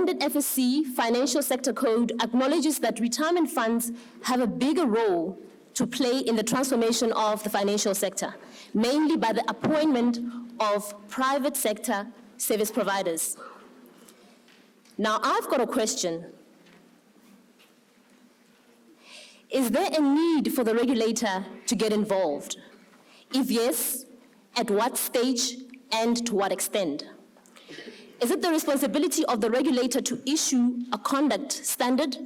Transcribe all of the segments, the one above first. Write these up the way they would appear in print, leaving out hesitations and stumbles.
amended FSC Financial Sector Code acknowledges that retirement funds have a bigger role to play in the transformation of the financial sector, mainly by the appointment of private sector service providers. Now, I've got a question. Is there a need for the regulator to get involved? If yes, at what stage and to what extent? Is it the responsibility of the regulator to issue a conduct standard?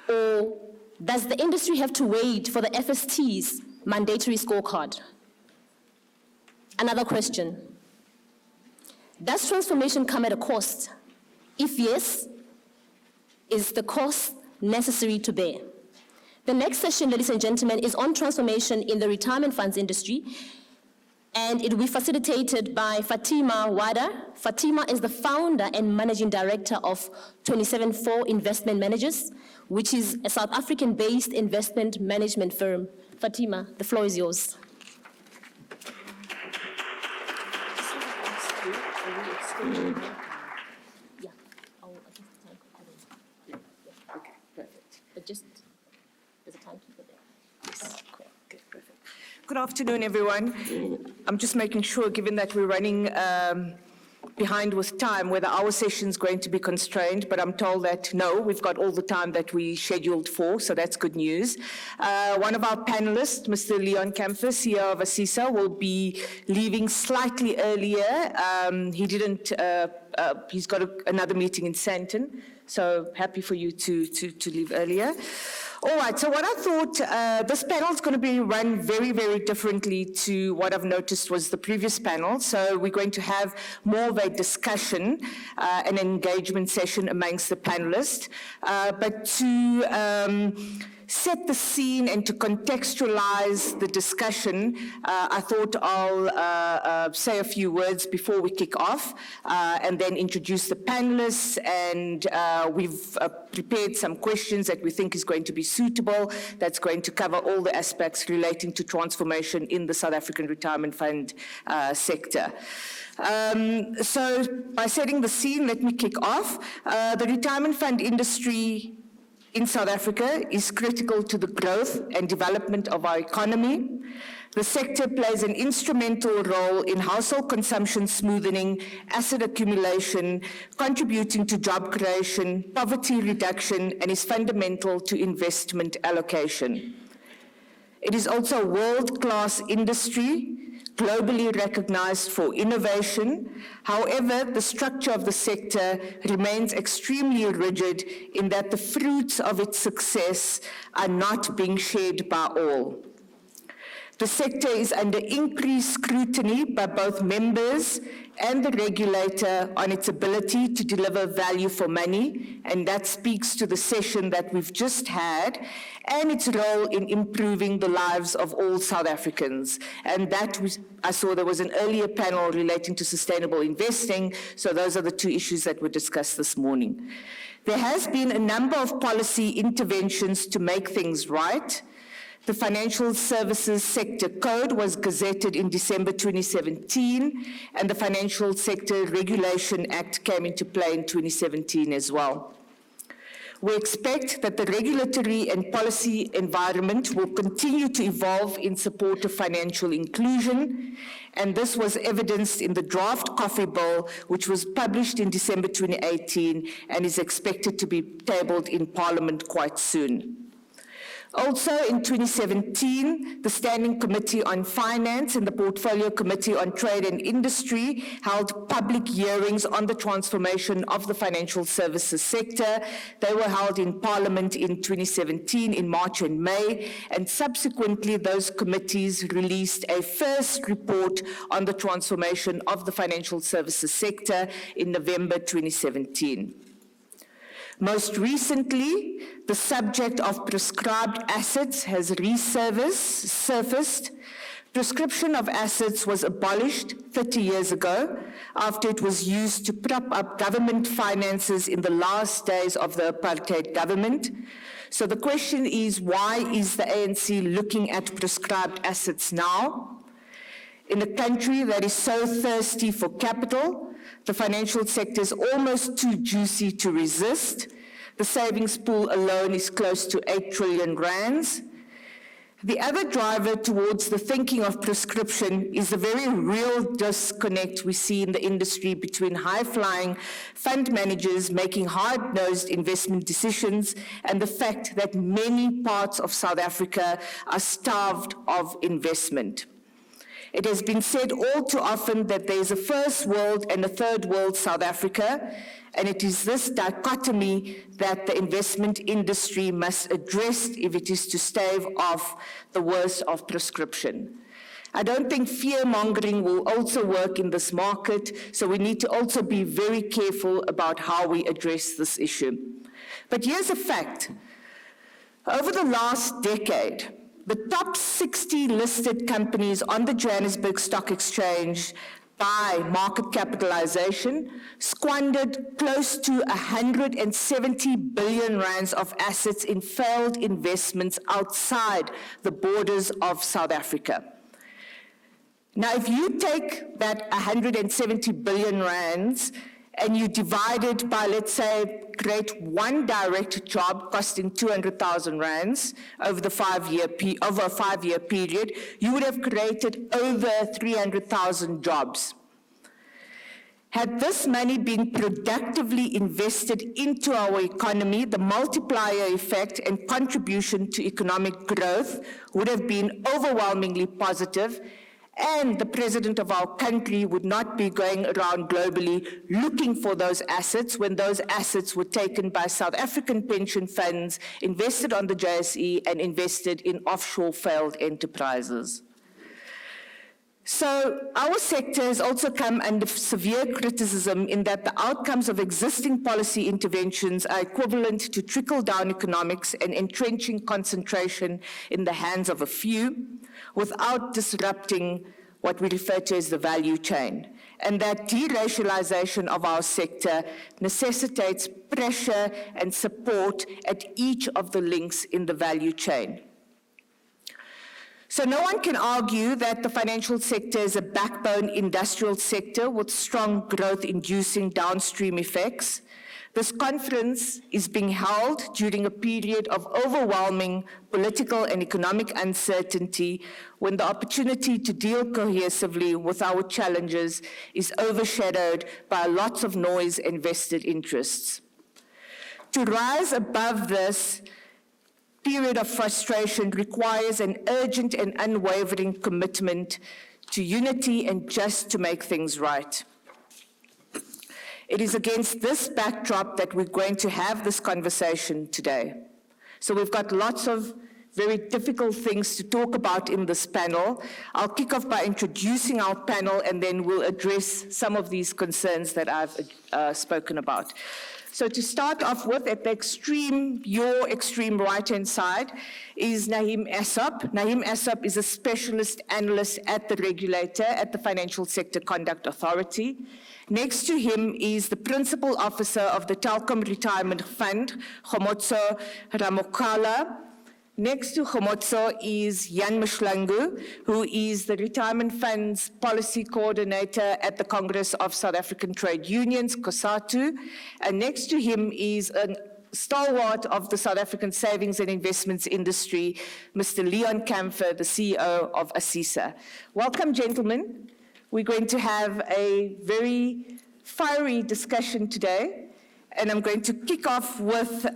Or does the industry have to wait for the FST's mandatory scorecard? Another question. Does transformation come at a cost? If yes, is the cost necessary to bear? The next session, ladies and gentlemen, is on transformation in the retirement funds industry, and it will be facilitated by Fatima Vawda. Fatima is the founder and managing director of 274 Investment Managers, which is a South African-based investment management firm. Fatima, the floor is yours. Good afternoon, everyone. I'm just making sure, given that we're running behind with time, whether our session is going to be constrained, but I'm told that no, we've got all the time that we scheduled for, so that's good news. One of our panelists, Mr. Campher, CEO of ASISA, will be leaving slightly earlier. He's got another meeting in Sandton, so happy for you to leave earlier. All right, so what I thought, this panel is going to be run very, very differently to what I've noticed was the previous panel. So we're going to have more of a discussion, an engagement session amongst the panelists. But to set the scene and to contextualize the discussion, I thought I'll say a few words before we kick off and then introduce the panelists. And we've prepared some questions that we think is going to be suitable, that's going to cover all the aspects relating to transformation in the South African retirement fund sector. So by setting the scene, let me kick off. The retirement fund industry in South Africa is critical to the growth and development of our economy. The sector plays an instrumental role in household consumption smoothing, asset accumulation, contributing to job creation, poverty reduction, and is fundamental to investment allocation. It is also a world-class industry, globally recognized for innovation. However, the structure of the sector remains extremely rigid in that the fruits of its success are not being shared by all. The sector is under increased scrutiny by both members and the regulator on its ability to deliver value for money, and that speaks to the session that we've just had, and its role in improving the lives of all South Africans. And that I saw there was an earlier panel relating to sustainable investing, so those are the two issues that were discussed this morning. There has been a number of policy interventions to make things right. The Financial Services Sector Code was gazetted in December 2017, and the Financial Sector Regulation Act came into play in 2017 as well. We expect that the regulatory and policy environment will continue to evolve in support of financial inclusion, and this was evidenced in the draft coffee bill, which was published in December 2018 and is expected to be tabled in Parliament quite soon. Also in 2017, the Standing Committee on Finance and the Portfolio Committee on Trade and Industry held public hearings on the transformation of the financial services sector. They were held in Parliament in 2017 in March and May, and subsequently those committees released a first report on the transformation of the financial services sector in November 2017. Most recently, the subject of prescribed assets has resurfaced. Prescription of assets was abolished 30 years ago after it was used to prop up government finances in the last days of the apartheid government. So the question is, why is the ANC looking at prescribed assets now? In a country that is so thirsty for capital, The financial sector is almost too juicy to resist. The savings pool alone is close to 8 trillion rands. The other driver towards the thinking of prescription is the very real disconnect we see in the industry between high-flying fund managers making hard-nosed investment decisions and the fact that many parts of South Africa are starved of investment. It has been said all too often that there is a first world and a third world South Africa, and it is this dichotomy that the investment industry must address if it is to stave off the worst of prescription. I don't think fear-mongering will also work in this market, so we need to also be very careful about how we address this issue. But here's a fact. Over the last decade, the top 60 listed companies on the Johannesburg Stock Exchange by market capitalization squandered close to 170 billion rands of assets in failed investments outside the borders of South Africa. Now, if you take that 170 billion rands and you divide it by, let's say, create one direct job costing 200,000 rands over a 5-year period, you would have created over 300,000 jobs. Had this money been productively invested into our economy, the multiplier effect and contribution to economic growth would have been overwhelmingly positive, and the president of our country would not be going around globally looking for those assets when those assets were taken by South African pension funds, invested on the JSE, and invested in offshore failed enterprises. So our sector has also come under severe criticism in that the outcomes of existing policy interventions are equivalent to trickle-down economics and entrenching concentration in the hands of a few without disrupting what we refer to as the value chain. And that deracialization of our sector necessitates pressure and support at each of the links in the value chain. So no one can argue that the financial sector is a backbone industrial sector with strong growth-inducing downstream effects. This conference is being held during a period of overwhelming political and economic uncertainty when the opportunity to deal cohesively with our challenges is overshadowed by lots of noise and vested interests. To rise above this period of frustration requires an urgent and unwavering commitment to unity and just to make things right. It is against this backdrop that we're going to have this conversation today. So we've got lots of very difficult things to talk about in this panel. I'll kick off by introducing our panel, and then we'll address some of these concerns that I've spoken about. So to start off with, at the extreme, your extreme right-hand side, is Naheem Essop. Naheem Essop is a specialist analyst at the regulator at the Financial Sector Conduct Authority. Next to him is the principal officer of the Telkom Retirement Fund, Kgomotso Ramokala. Next to Kgomotso is Jan Mahlangu, who is the Retirement Fund's Policy Coordinator at the Congress of South African Trade Unions, COSATU. And next to him is a stalwart of the South African savings and investments industry, Mr. Leon Campher, the CEO of ASISA. Welcome, gentlemen. We're going to have a very fiery discussion today, and I'm going to kick off with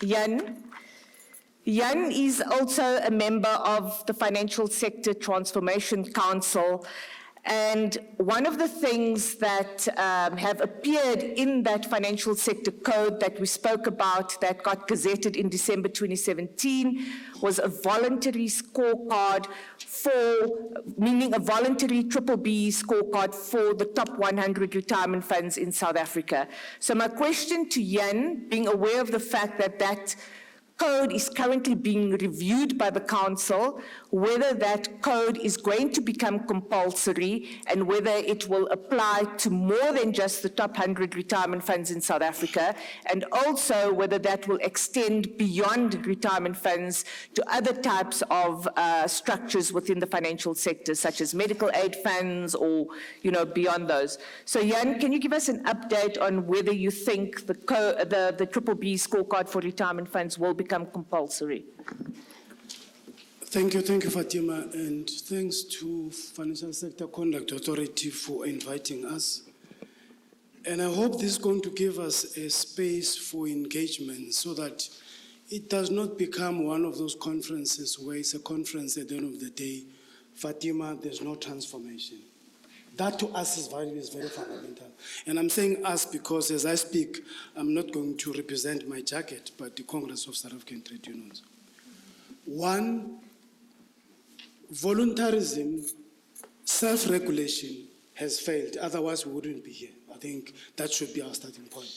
Jan. Jan is also a member of the Financial Sector Transformation Council, and one of the things that have appeared in that financial sector code that we spoke about that got gazetted in December 2017 was a voluntary scorecard meaning a voluntary BBB scorecard for the top 100 retirement funds in South Africa. So my question to Jan, being aware of the fact that that code is currently being reviewed by the council, whether that code is going to become compulsory and whether it will apply to more than just the top 100 retirement funds in South Africa, and also whether that will extend beyond retirement funds to other types of structures within the financial sector, such as medical aid funds or, beyond those. So Jan, can you give us an update on whether you think the Triple B scorecard for retirement funds will become compulsory? Thank you, Fatima, and thanks to Financial Sector Conduct Authority for inviting us. And I hope this is going to give us a space for engagement so that it does not become one of those conferences where it's a conference at the end of the day, Fatima, there's no transformation. That to us is very fundamental. And I'm saying us because as I speak, I'm not going to represent my jacket, but the Congress of South African Trade Unions. One, voluntarism, self-regulation has failed. Otherwise, we wouldn't be here. I think that should be our starting point.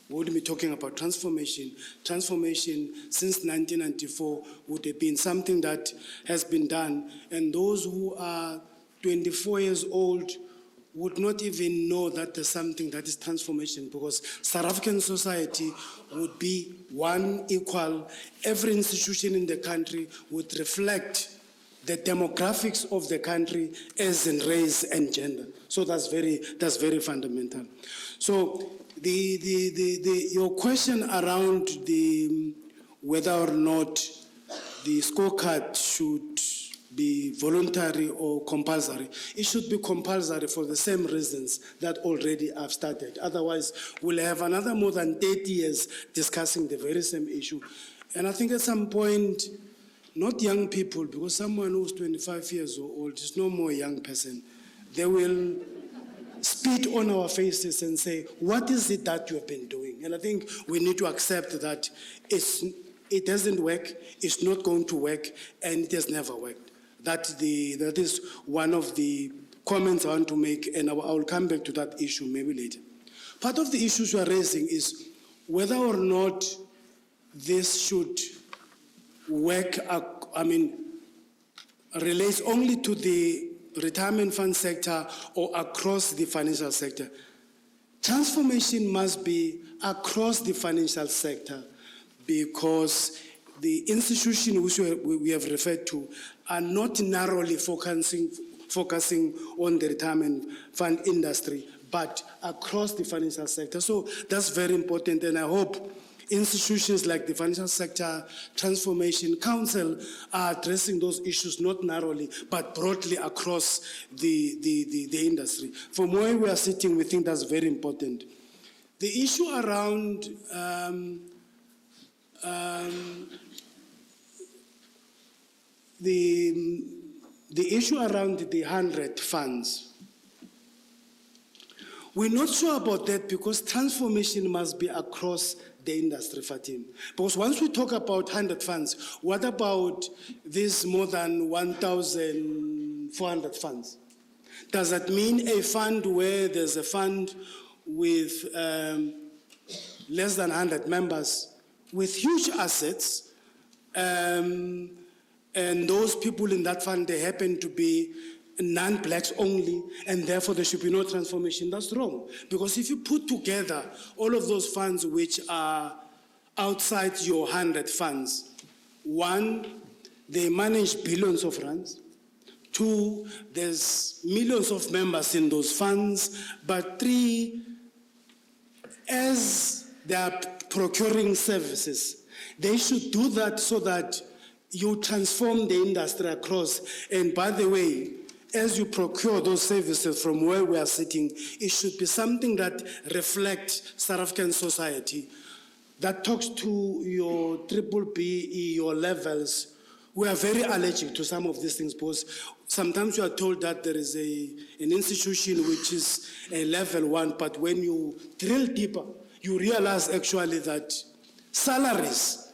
We wouldn't be talking about transformation. Transformation since 1994 would have been something that has been done. And those who are 24 years old would not even know that there's something that is transformation, because South African society would be one, equal. Every institution in the country would reflect the demographics of the country as in race and gender. So that's very fundamental. So your question around whether or not the scorecard should be voluntary or compulsory, it should be compulsory for the same reasons that already I've started. Otherwise, we'll have another more than 30 years discussing the very same issue. And I think at some point, not young people, because someone who's 25 years old is no more a young person, they will spit on our faces and say, what is it that you have been doing? And I think we need to accept that it doesn't work, it's not going to work, and it has never worked. That is one of the comments I want to make, and I will come back to that issue maybe later. Part of the issues you are raising is whether or not this should work, relates only to the retirement fund sector or across the financial sector. Transformation must be across the financial sector, because the institutions which we have referred to are not narrowly focusing on the retirement fund industry, but across the financial sector. So that's very important, and I hope institutions like the Financial Sector Transformation Council are addressing those issues not narrowly, but broadly across the industry. From where we are sitting, we think that's very important. The issue around the issue around the 100 funds, we're not sure about that, because transformation must be across the industry, Fatima. Because once we talk about 100 funds, what about these more than 1,400 funds? Does that mean a fund where there's a fund with less than 100 members with huge assets, and those people in that fund, they happen to be non-blacks only, and therefore there should be no transformation? That's wrong. Because if you put together all of those funds which are outside your 100 funds, one, they manage billions of rands. Two, there's millions of members in those funds. But three, as they are procuring services, they should do that so that you transform the industry across. And by the way, as you procure those services from where we are sitting, it should be something that reflects South African society, that talks to your BBBE, your levels. We are very allergic to some of these things, because sometimes you are told that there is an institution which is a level 1, but when you drill deeper, you realize actually that salaries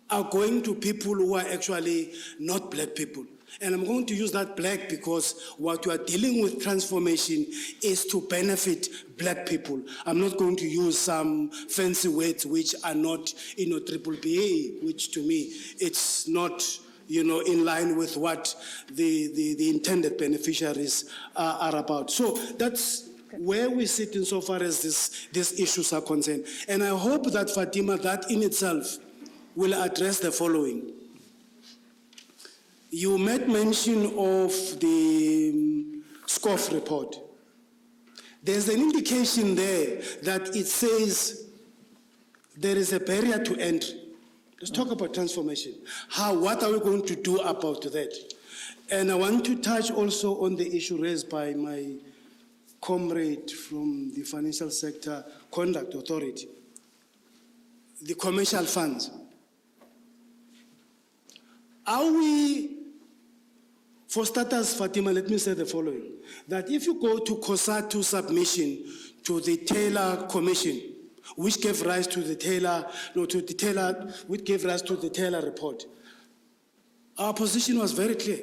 are going to people who are actually not black people. And I'm going to use that black because what we are dealing with transformation is to benefit black people. I'm not going to use some fancy words which are not, triple BA, which to me, it's not, in line with what the intended beneficiaries are about. So that's where we sit insofar as these issues are concerned. And I hope that, Fatima, that in itself will address the following. You made mention of the SCOF report. There's an indication there that it says there is a barrier to entry. Let's talk about transformation. What are we going to do about that? And I want to touch also on the issue raised by my comrade from the Financial Sector Conduct Authority, the commercial funds. Are we, for starters, Fatima, let me say the following, that if you go to COSATU submission to the Taylor Commission, which gave rise to the Taylor report, our position was very clear.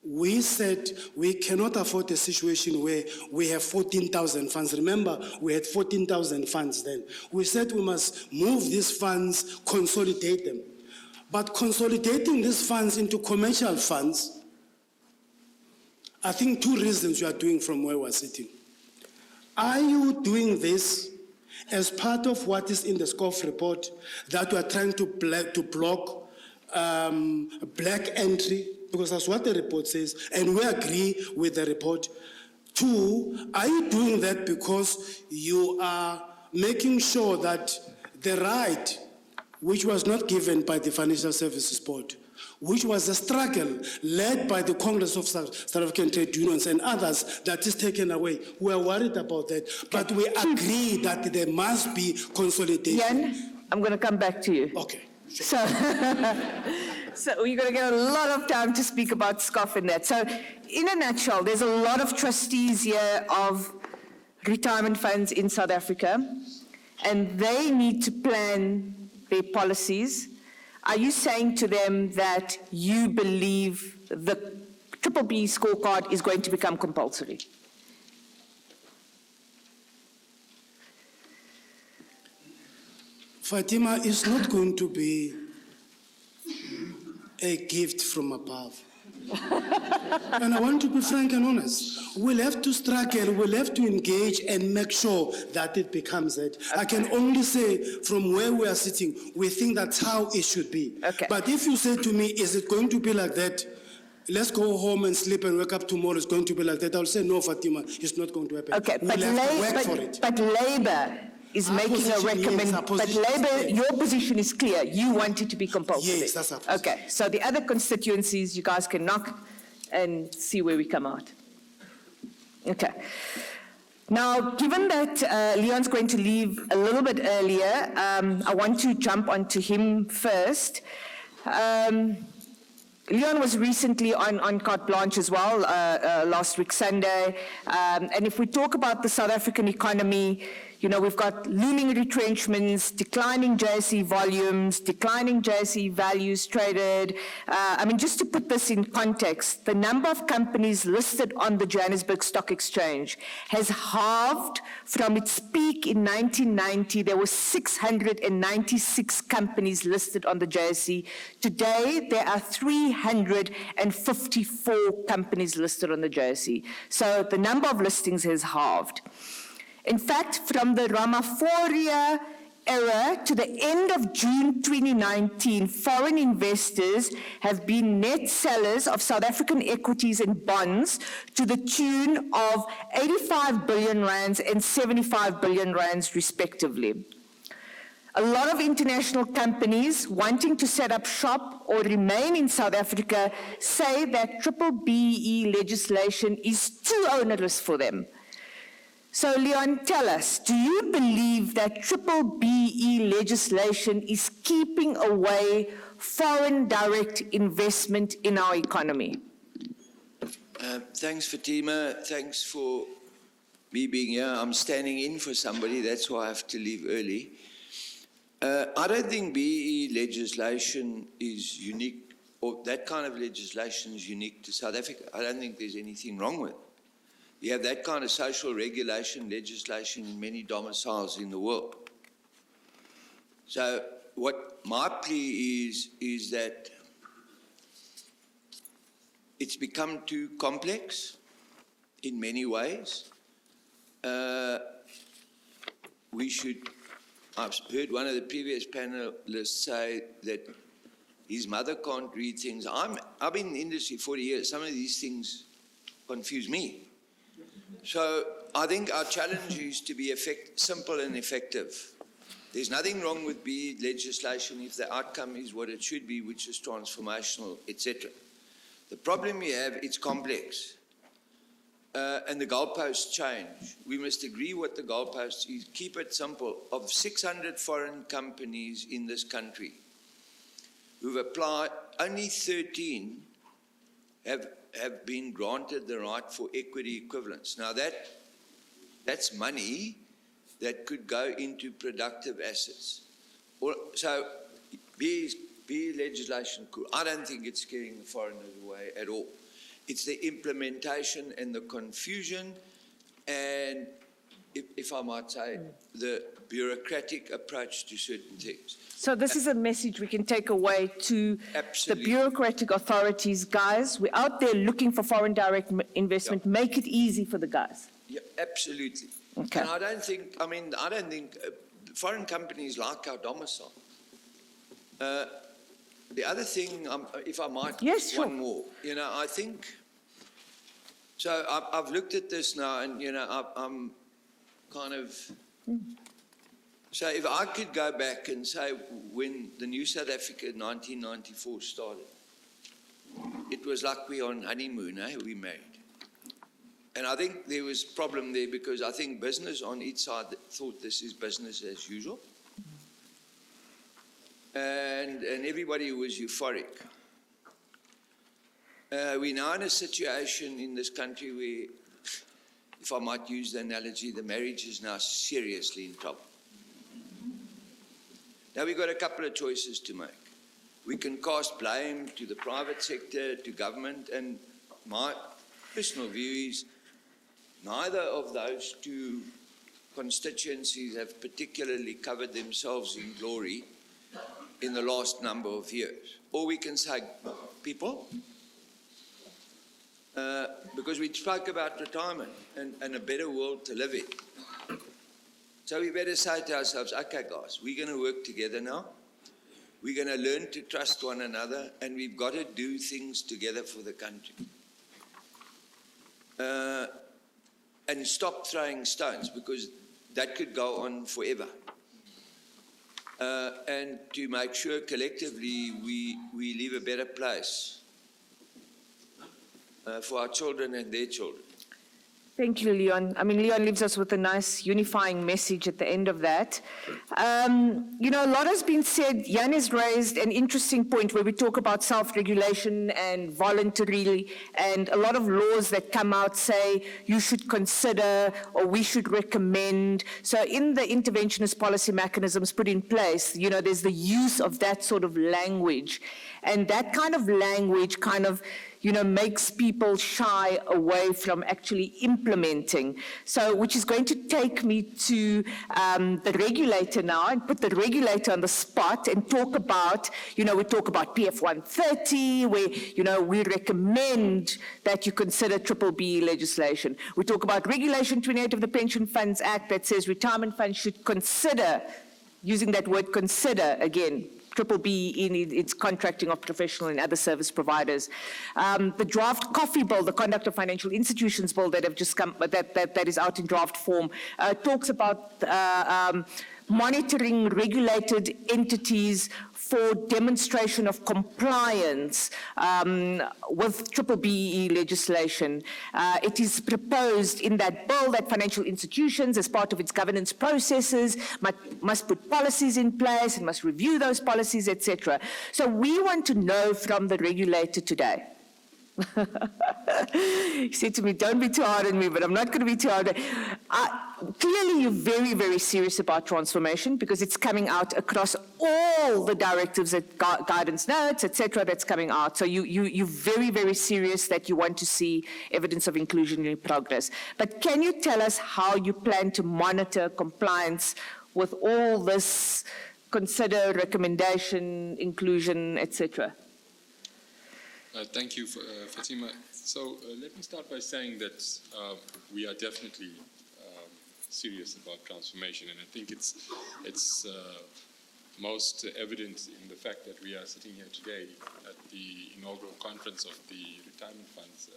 We said we cannot afford a situation where we have 14,000 funds. Remember, we had 14,000 funds then. We said we must move these funds, consolidate them. But consolidating these funds into commercial funds, I think two reasons you are doing from where we're sitting. Are you doing this as part of what is in the SCOF report, that we are trying to block black entry, because that's what the report says, and we agree with the report? Two, are you doing that because you are making sure that the right, which was not given by the Financial Services Board, which was a struggle led by the Congress of South African Trade Unions and others, that is taken away? We are worried about that, but we agree that there must be consolidation. Jan, I'm going to come back to you. Okay. Sure. So you're going to get a lot of time to speak about SCOF and that. So in a nutshell, there's a lot of trustees here of retirement funds in South Africa, and they need to plan their policies. Are you saying to them that you believe the triple B scorecard is going to become compulsory? Fatima, it's not going to be a gift from above. And I want to be frank and honest. We'll have to struggle, we'll have to engage and make sure that it becomes that. Okay. I can only say from where we are sitting, we think that's how it should be. Okay. But if you say to me, is it going to be like that? Let's go home and sleep and wake up tomorrow, it's going to be like that. I'll say, no, Fatima, it's not going to happen. Okay, we'll have to work for it. But Labour is Our making a recommendation. But Labour, your position is clear. You want it to be compulsory. Yes, that's our position. Okay, so the other constituencies, you guys can knock and see where we come out. Okay. Now, given that Leon's going to leave a little bit earlier, I want to jump onto him first. Leon was recently on carte blanche as well, last week Sunday. And if we talk about the South African economy, you know, we've got looming retrenchments, declining JSE volumes, declining JSE values traded. I mean, just to put this in context, the number of companies listed on the Johannesburg Stock Exchange has halved from its peak in 1990. There were 696 companies listed on the JSE. Today, there are 354 companies listed on the JSE. So the number of listings has halved. In fact, from the Ramaphosa era to the end of June 2019, foreign investors have been net sellers of South African equities and bonds to the tune of 85 billion rands and 75 billion rands, respectively. A lot of international companies wanting to set up shop or remain in South Africa say that triple BEE legislation is too onerous for them. So, Leon, tell us, do you believe that triple BEE legislation is keeping away foreign direct investment in our economy? Thanks, Fatima. Thanks for me being here. I'm standing in for somebody, that's why I have to leave early. I don't think BEE legislation is unique or that kind of legislation is unique to South Africa. I don't think there's anything wrong with it. You have that kind of social regulation legislation in many domiciles in the world. So what my plea is that it's become too complex in many ways. I've heard one of the previous panelists say that his mother can't read things. I've been in the industry 40 years. Some of these things confuse me. So I think our challenge is to be simple and effective. There's nothing wrong with BE legislation if the outcome is what it should be, which is transformational, etc. The problem we have, it's complex. And the goalposts change. We must agree what the goalposts is. Keep it simple. Of 600 foreign companies in this country who've applied, only 13 have been granted the right for equity equivalence. Now that's money that could go into productive assets. So BE legislation cool. I don't think it's scaring the foreigners away at all. It's the implementation and the confusion and, if I might say, the bureaucratic approach to certain things. So this is a message we can take away to the bureaucratic authorities. Guys, we're out there looking for foreign direct investment. Yeah. Make it easy for the guys. Yeah, absolutely. Okay. And I don't think foreign companies like our domicile. The other thing, if I might, yes, sure. One more. I think, so I've looked at this now and, I'm kind of, so if I could go back and say when the new South Africa in 1994 started, it was like we on honeymoon, we married. And I think there was a problem there because I think business on each side thought this is business as usual. And everybody was euphoric. We're now in a situation in this country where, if I might use the analogy, the marriage is now seriously in trouble. Now we've got a couple of choices to make. We can cast blame to the private sector, to government, and my personal view is neither of those two constituencies have particularly covered themselves in glory in the last number of years. Or we can say, people, because we spoke about retirement and a better world to live in. So we better say to ourselves, okay guys, we're going to work together now. We're going to learn to trust one another and we've got to do things together for the country. And stop throwing stones because that could go on forever. And to make sure collectively we leave a better place for our children and their children. Thank you, Leon. I mean, Leon leaves us with a nice unifying message at the end of that. A lot has been said. Jan has raised an interesting point where we talk about self-regulation and voluntarily, and a lot of laws that come out say you should consider or we should recommend. So in the interventionist policy mechanisms put in place, there's the use of that sort of language. And that kind of language makes people shy away from actually implementing. So, which is going to take me to the regulator now and put the regulator on the spot and talk about, we talk about PF 130, where, we recommend that you consider BBBE legislation. We talk about Regulation 28 of the Pension Funds Act that says retirement funds should consider, using that word consider again, BBBE in its contracting of professional and other service providers. The draft coffee bill, the Conduct of Financial Institutions bill that have just come, that is out in draft form, talks about monitoring regulated entities for demonstration of compliance with BBBE legislation. It is proposed in that bill that financial institutions, as part of its governance processes, must put policies in place and must review those policies, etc. So we want to know from the regulator today, He said to me, don't be too hard on me, but I'm not going to be too hard. Clearly, you're very, very serious about transformation because it's coming out across all the directives, guidance notes, etc. that's coming out. So you're very, very serious that you want to see evidence of inclusionary progress. But can you tell us how you plan to monitor compliance with all this consider, recommendation, inclusion, etc.? Thank you, Fatima. So let me start by saying that we are definitely serious about transformation, and I think it's most evident in the fact that we are sitting here today at the inaugural conference of the retirement funds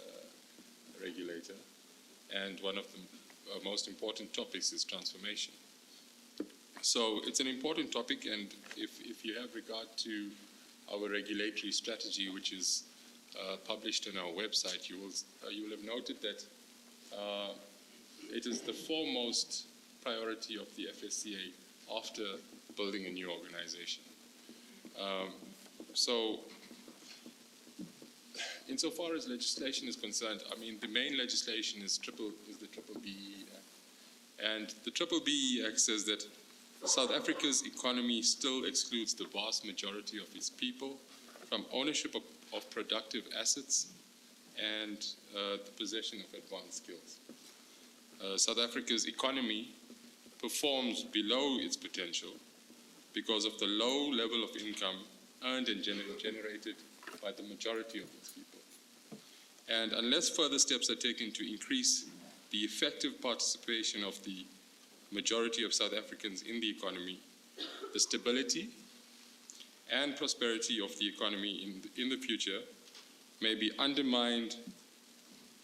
regulator, and one of the most important topics is transformation. So it's an important topic, and if you have regard to our regulatory strategy, which is published on our website, you will have noted that it is the foremost priority of the FSCA after building a new organization. So, insofar as legislation is concerned, I mean, the main legislation is the BBBE Act. And the BBBE Act says that South Africa's economy still excludes the vast majority of its people from ownership of productive assets and the possession of advanced skills. South Africa's economy performs below its potential because of the low level of income earned and generated by the majority of its people. And unless further steps are taken to increase the effective participation of the majority of South Africans in the economy, the stability and prosperity of the economy in the future may be undermined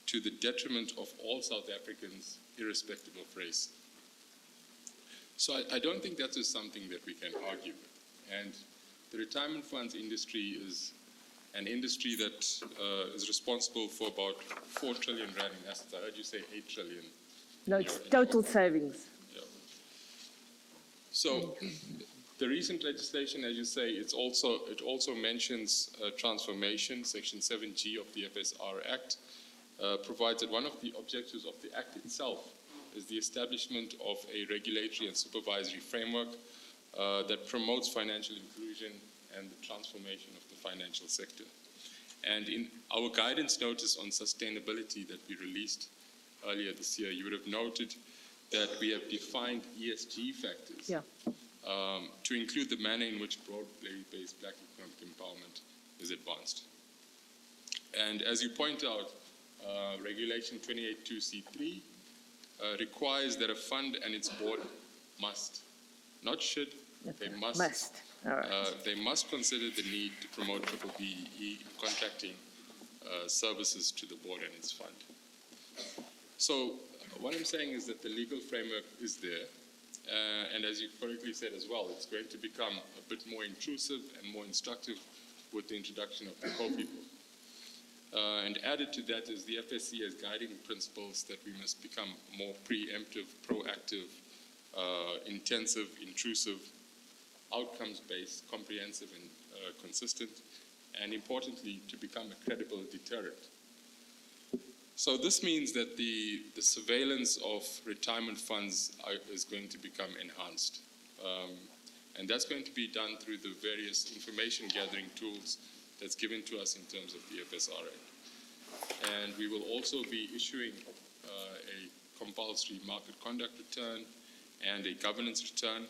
to the detriment of all South Africans, irrespective of race. So I don't think that is something that we can argue with. And the retirement funds industry is an industry that is responsible for about 4 trillion rand in assets. I heard you say 8 trillion. No, it's total savings. Yeah. So the recent legislation, as you say, it also mentions transformation. Section 7G of the FSR Act provides that one of the objectives of the Act itself is the establishment of a regulatory and supervisory framework that promotes financial inclusion and the transformation of the financial sector. And in our guidance notice on sustainability that we released earlier this year, you would have noted that we have defined ESG factors to include the manner in which broad-based black economic empowerment is advanced. And as you point out, Regulation 28.2C3 requires that a fund and its board must, not should, they must. All right. They must consider the need to promote BBBE contracting services to the board and its fund. So what I'm saying is that the legal framework is there, and as you correctly said as well, it's going to become a bit more intrusive and more instructive with the introduction of the COFI book. And added to that is the FSCA's guiding principles that we must become more preemptive, proactive, intensive, intrusive, outcomes-based, comprehensive and consistent, and importantly, to become a credible deterrent. So this means that the surveillance of retirement funds is going to become enhanced. And that's going to be done through the various information gathering tools that's given to us in terms of the FSRA. And we will also be issuing a compulsory market conduct return and a governance return,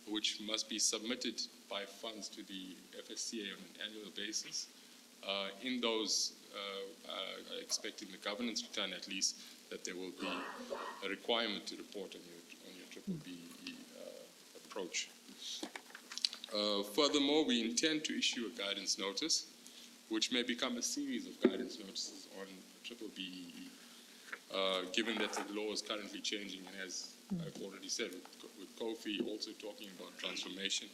which must be submitted by funds to the FSCA on an annual basis. In those, expecting the governance return at least, that there will be a requirement to report on your BBBE approach. Furthermore, we intend to issue a guidance notice, which may become a series of guidance notices on BBBE, given that the law is currently changing, and as I've already said, with COFI also talking about transformation.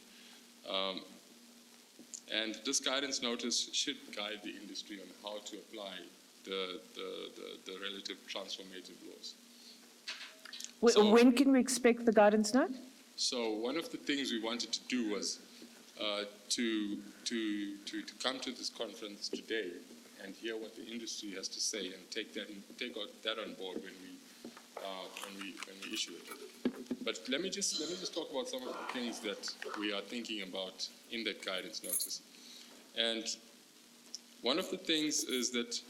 And this guidance notice should guide the industry on how to apply the relative transformative laws. When can we expect the guidance note? So one of the things we wanted to do was to come to this conference today and hear what the industry has to say and take that on board when we issue it. But let me just talk about some of the things that we are thinking about in that guidance notice. And one of the things is that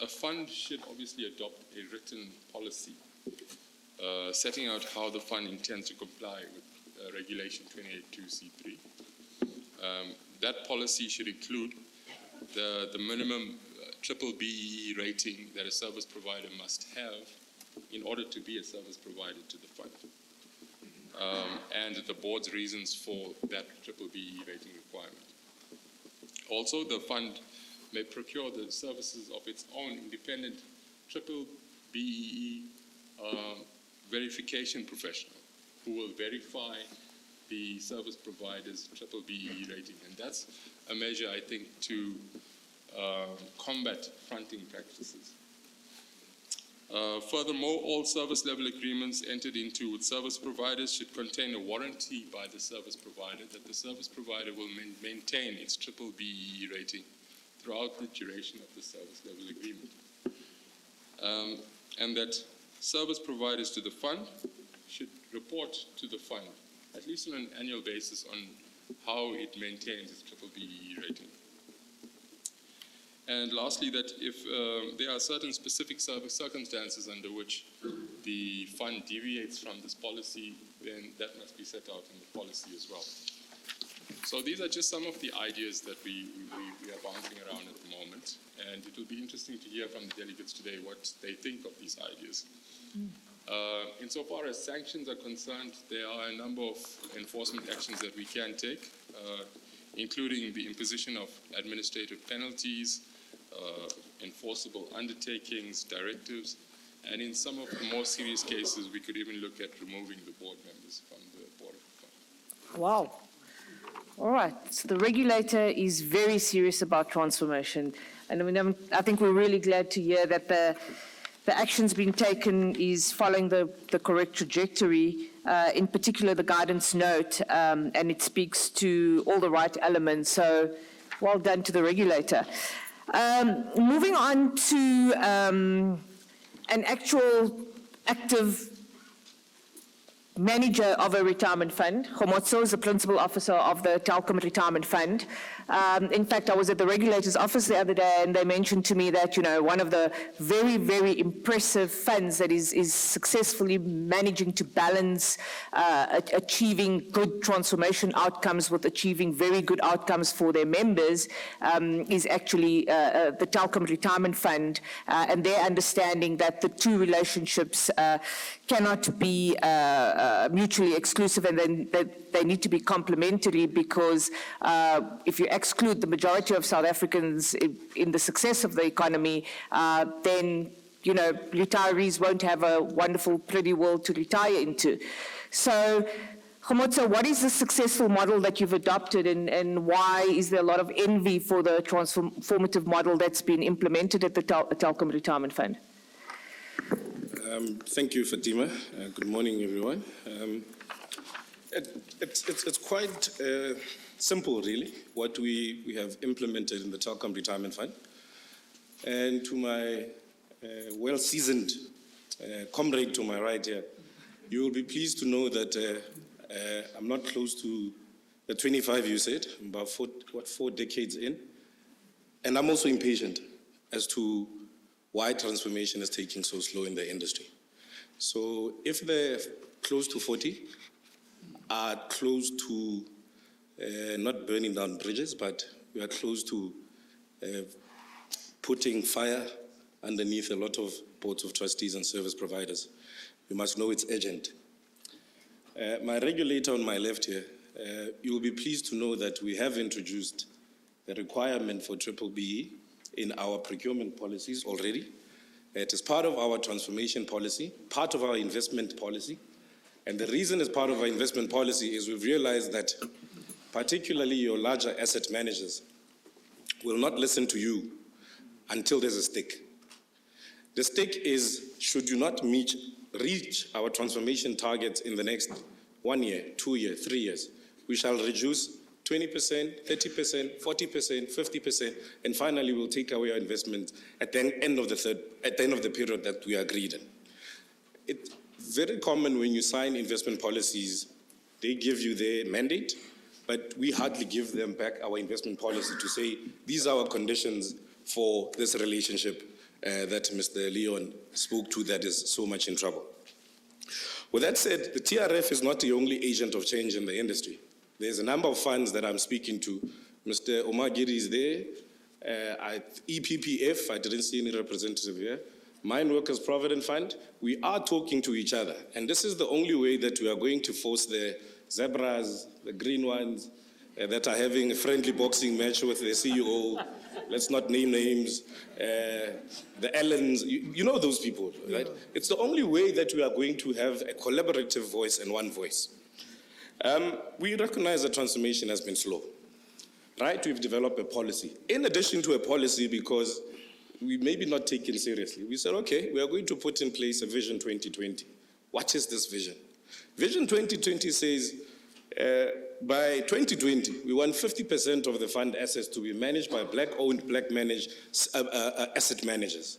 a fund should obviously adopt a written policy setting out how the fund intends to comply with Regulation 282C3. That policy should include the minimum triple BEE rating that a service provider must have in order to be a service provider to the fund, and the board's reasons for that triple BEE rating requirement. Also, the fund may procure the services of its own independent triple BEE verification professional who will verify the service provider's triple BEE rating. And that's a measure, I think, to combat fronting practices. Furthermore, all service level agreements entered into with service providers should contain a warranty by the service provider that the service provider will maintain its triple BEE rating throughout the duration of the service level agreement. And that service providers to the fund should report to the fund, at least on an annual basis, on how it maintains its triple BEE rating. And lastly, that if there are certain specific circumstances under which the fund deviates from this policy, then that must be set out in the policy as well. So these are just some of the ideas that we are bouncing around at the moment, and it will be interesting to hear from the delegates today what they think of these ideas. Insofar as sanctions are concerned, there are a number of enforcement actions that we can take, including the imposition of administrative penalties, enforceable undertakings, directives, and in some of the more serious cases, we could even look at removing the board members from the board of the fund. Wow. All right. So the regulator is very serious about transformation. And I mean, I think we're really glad to hear that the actions being taken is following the correct trajectory, in particular the guidance note, and it speaks to all the right elements. So well done to the regulator. Moving on to an actual active manager of a retirement fund. Kgomotso is the principal officer of the Telkom Retirement Fund. In fact, I was at the regulator's office the other day, and they mentioned to me that, you know, one of the very, very impressive funds that is successfully managing to balance achieving good transformation outcomes with achieving very good outcomes for their members is actually the Telkom Retirement Fund, and their understanding that the two relationships cannot be mutually exclusive, and then they need to be complementary, because if you exclude the majority of South Africans in the success of the economy, then, you know, retirees won't have a wonderful, pretty world to retire into. So, Kgomotso, what is the successful model that you've adopted, and why is there a lot of envy for the transformative model that's been implemented at the Telkom Retirement Fund? Thank you, Fatima. Good morning, everyone. It's quite simple, really, what we have implemented in the Telkom Retirement Fund. And to my well-seasoned comrade to my right here, you will be pleased to know that I'm not close to the 25 you said. I'm about 4 decades in. And I'm also impatient as to why transformation is taking so slow in the industry. So if they're close to 40, are close to not burning down bridges, but we are close to putting fire underneath a lot of boards of trustees and service providers. You must know it's urgent. My regulator on my left here, you will be pleased to know that we have introduced the requirement for triple BE in our procurement policies already. It is part of our transformation policy, part of our investment policy. And the reason it's part of our investment policy is we've realized that particularly your larger asset managers will not listen to you until there's a stick. The stick is, should you not reach our transformation targets in the next 1 year, 2 years, 3 years, we shall reduce 20%, 30%, 40%, 50%, and finally we'll take away our investment at the end of the period that we agreed on. It's very common when you sign investment policies, they give you their mandate, but we hardly give them back our investment policy to say, these are our conditions for this relationship that Mr. Leon spoke to that is so much in trouble. With that said, the TRF is not the only agent of change in the industry. There's a number of funds that I'm speaking to. Mr. Omar Giri is there. EPPF, I didn't see any representative here. Mine Workers Provident Fund. We are talking to each other. And this is the only way that we are going to force the zebras, the green ones, that are having a friendly boxing match with the CEO. Let's not name names. The Ellens, you know those people, right? It's the only way that we are going to have a collaborative voice and one voice. We recognize that transformation has been slow, right? We've developed a policy. In addition to a policy, because we may be not taken seriously, we said, okay, we are going to put in place a Vision 2020. What is this vision? Vision 2020 says, by 2020, we want 50% of the fund assets to be managed by Black-owned, Black-managed asset managers.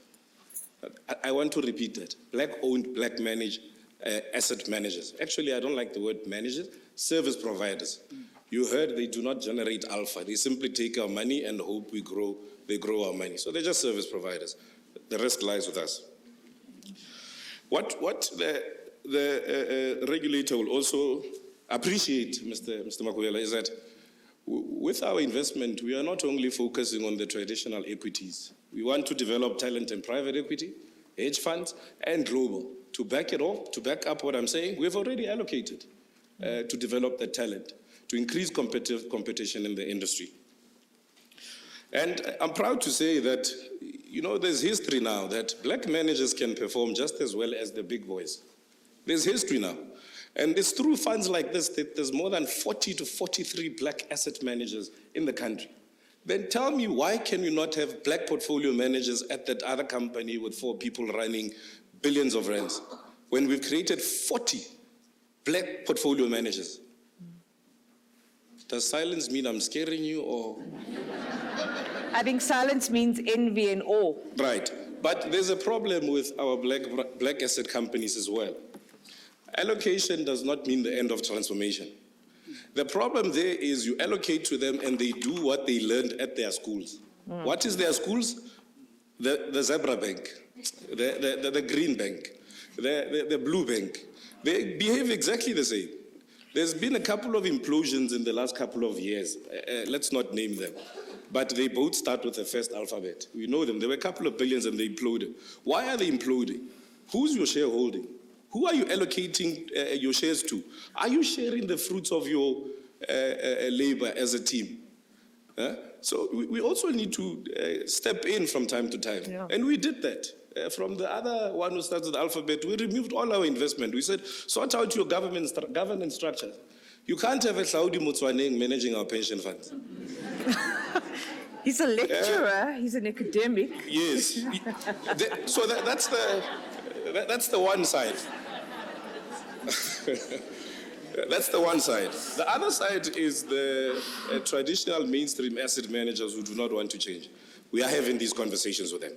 I want to repeat that. Black-owned, Black-managed asset managers. Actually, I don't like the word managers, service providers. You heard they do not generate alpha. They simply take our money and hope they grow our money. So they're just service providers. The rest lies with us. What the regulator will also appreciate, Mr. Makuyela, is that with our investment, we are not only focusing on the traditional equities. We want to develop talent in private equity, hedge funds, and global. To back it up, to back up what I'm saying, we've already allocated to develop that talent, to increase competition in the industry. And I'm proud to say that, you know, there's history now that Black managers can perform just as well as the big boys. There's history now. And it's through funds like this that there's more than 40 to 43 Black asset managers in the country. Then tell me, why can we not have Black portfolio managers at that other company with 4 people running billions of rands, when we've created 40 Black portfolio managers? Does silence mean I'm scaring you, or? I think silence means envy and awe. Right, but there's a problem with our black asset companies as well. Allocation does not mean the end of transformation. The problem there is you allocate to them and they do what they learned at their schools. What is their schools? The zebra bank, the green bank, the blue bank. They behave exactly the same. There's been a couple of implosions in the last couple of years. Let's not name them. But they both start with the first alphabet. We know them. There were a couple of billions and they imploded. Why are they imploding? Who's your shareholding? Who are you allocating your shares to? Are you sharing the fruits of your labor as a team? So we also need to step in from time to time. Yeah. And we did that. From the other one who started the alphabet, we removed all our investment. We said, sort out your governance structure. You can't have a Saudi Motswaneng managing our pension funds. He's a lecturer, he's an academic. Yes. So that's the one side. That's the one side. The other side is the traditional mainstream asset managers who do not want to change. We are having these conversations with them.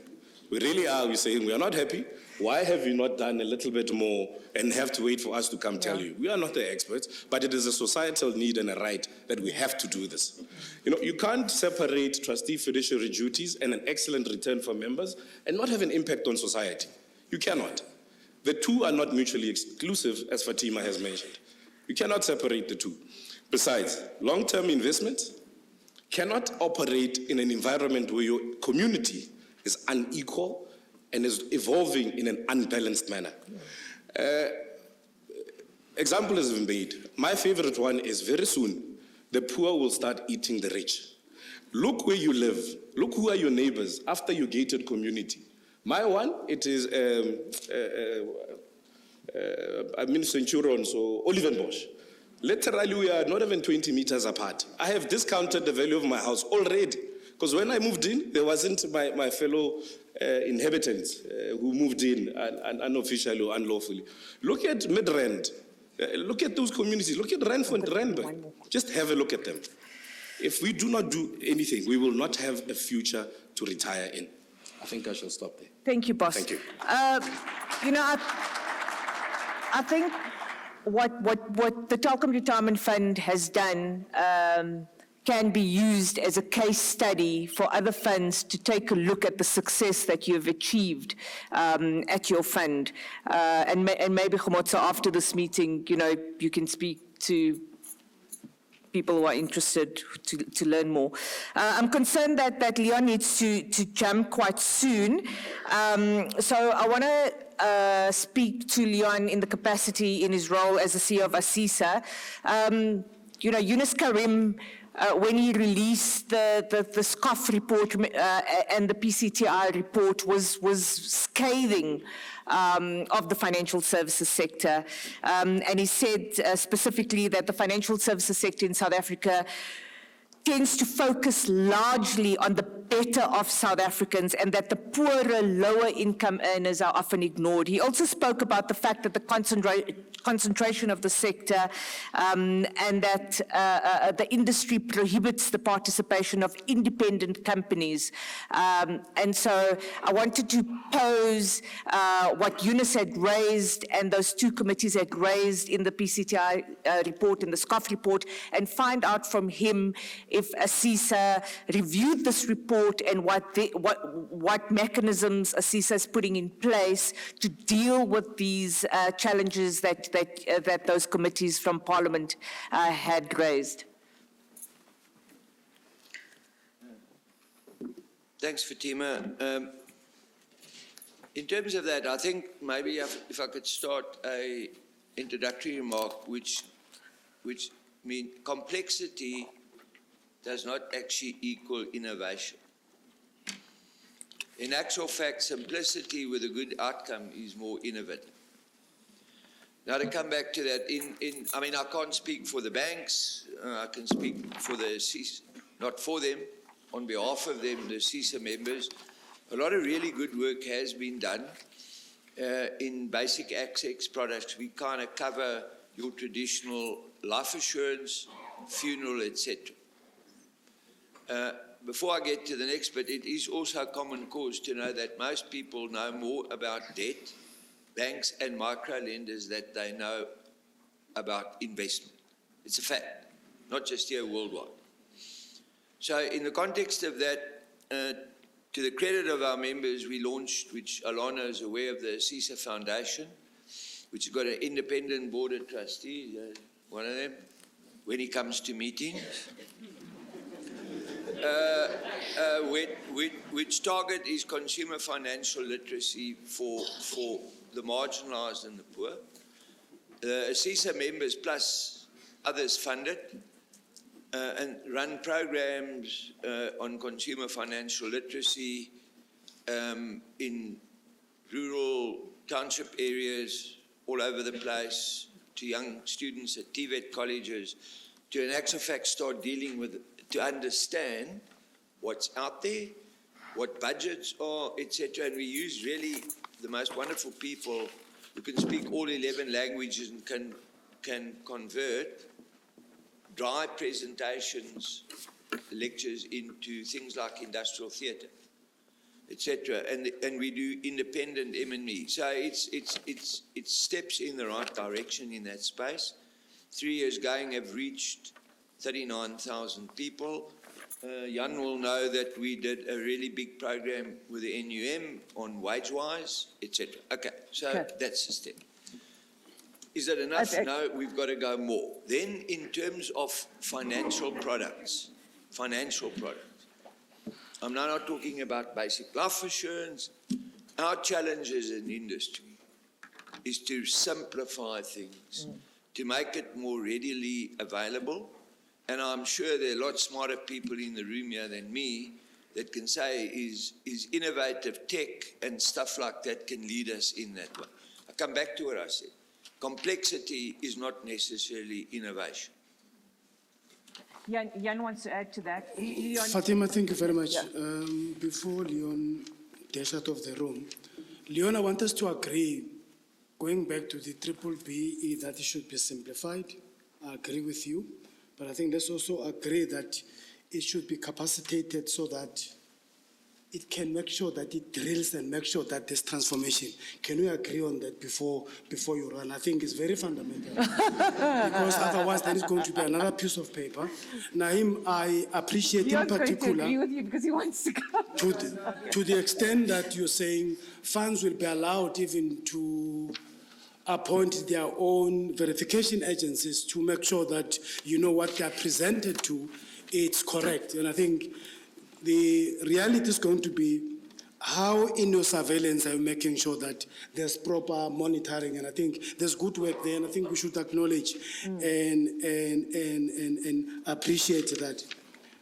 We really are. We're saying we are not happy. Why have you not done a little bit more and have to wait for us to come tell you? We are not the experts, but it is a societal need and a right that we have to do this. You know, you can't separate trustee fiduciary duties and an excellent return for members and not have an impact on society. You cannot. The two are not mutually exclusive, as Fatima has mentioned. You cannot separate the two. Besides, long-term investments cannot operate in an environment where your community is unequal and is evolving in an unbalanced manner. Example has been made. My favorite one is very soon, the poor will start eating the rich. Look where you live. Look who are your neighbors after your gated community. My one, it is Centurion, so Olivenbosch. Literally, we are not even 20 meters apart. I have discounted the value of my house already. Because when I moved in, there wasn't my fellow inhabitants who moved in unofficially or unlawfully. Look at Midrand. Look at those communities. Look at Randford and Randburg. Just have a look at them. If we do not do anything, we will not have a future to retire in. I think I shall stop there. Thank you, boss. Thank you. You know, I think what the Telkom Retirement Fund has done can be used as a case study for other funds to take a look at the success that you have achieved at your fund. And maybe, Kgomotso, after this meeting, you know, you can speak to people who are interested to learn more. I'm concerned that Leon needs to jump quite soon. So I want to speak to Leon in the capacity in his role as the CEO of ASISA. You know, Yunus Karim, when he released the SCOF report and the PCTI report was scathing of the financial services sector. And he said specifically that the financial services sector in South Africa tends to focus largely on the better of South Africans and that the poorer, lower income earners are often ignored. He also spoke about the fact that the concentration of the sector and that the industry prohibits the participation of independent companies. And so I wanted to pose what Yunus had raised and those two committees had raised in the PCTI report and the SCOF report and find out from him if ASISA reviewed this report and what mechanisms ASISA is putting in place to deal with these challenges that those committees from Parliament had raised. Thanks, Fatima. In terms of that, I think maybe if I could start an introductory remark, which means complexity does not actually equal innovation. In actual fact, simplicity with a good outcome is more innovative. Now to come back to that, I mean, I can't speak for the banks, I can speak for the ASISA, not for them, on behalf of them, the ASISA members. A lot of really good work has been done in basic access products. We kind of cover your traditional life assurance, funeral, etc. Before I get to the next bit, it is also a common cause to know that most people know more about debt, banks and micro-lenders than they know about investment. It's a fact, not just here, worldwide. So in the context of that, to the credit of our members, we launched, which Alana is aware of, the ASISA Foundation, which has got an independent board of trustees, one of them, when he comes to meetings. Which target is consumer financial literacy for the marginalised and the poor. The ASISA members plus others fund it and run programs on consumer financial literacy in rural township areas all over the place, to young students at TVET colleges, to in actual fact start dealing with, to understand what's out there, what budgets are, etc. And we use really the most wonderful people who can speak all 11 languages and can convert dry presentations, lectures into things like industrial theatre, etc. And we do independent M&E. So it's steps in the right direction in that space. 3 years going have reached 39,000 people. Jan will know that we did a really big program with the NUM on WageWise, etc. Okay, so that's the step. Is that enough? No, we've got to go more. Then in terms of financial products, I'm now not talking about basic life assurance. Our challenge as an industry is to simplify things, to make it more readily available. And I'm sure there are a lot smarter people in the room here than me that can say is innovative tech and stuff like that can lead us in that way. I come back to what I said. Complexity is not necessarily innovation. Jan wants to add to that. Fatima, thank you very much. Before Leon dash out of the room, Leon, I want us to agree, going back to the BBBE, that it should be simplified. I agree with you. But I think let's also agree that it should be capacitated so that it can make sure that it drills and make sure that there's transformation. Can we agree on that before you run? I think it's very fundamental. Because otherwise there is going to be another piece of paper. Naheem, I appreciate in particular, agree with you because he wants to go. to the extent that you're saying funds will be allowed even to appoint their own verification agencies to make sure that you know what they are presented to, it's correct. And I think the reality is going to be how in your surveillance are you making sure that there's proper monitoring, and I think there's good work there, and I think we should acknowledge and appreciate that.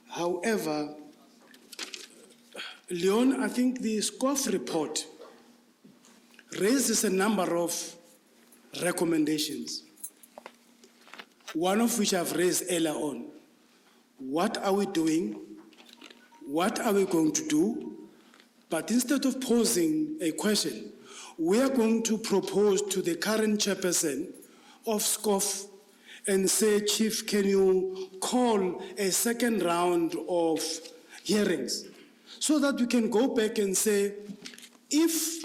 However, Leon, I think the SCOF report raises a number of recommendations, one of which I've raised earlier on. What are we doing? What are we going to do? But instead of posing a question, we are going to propose to the current chairperson of SCOF and say, Chief, can you call a second round of hearings so that we can go back and say, if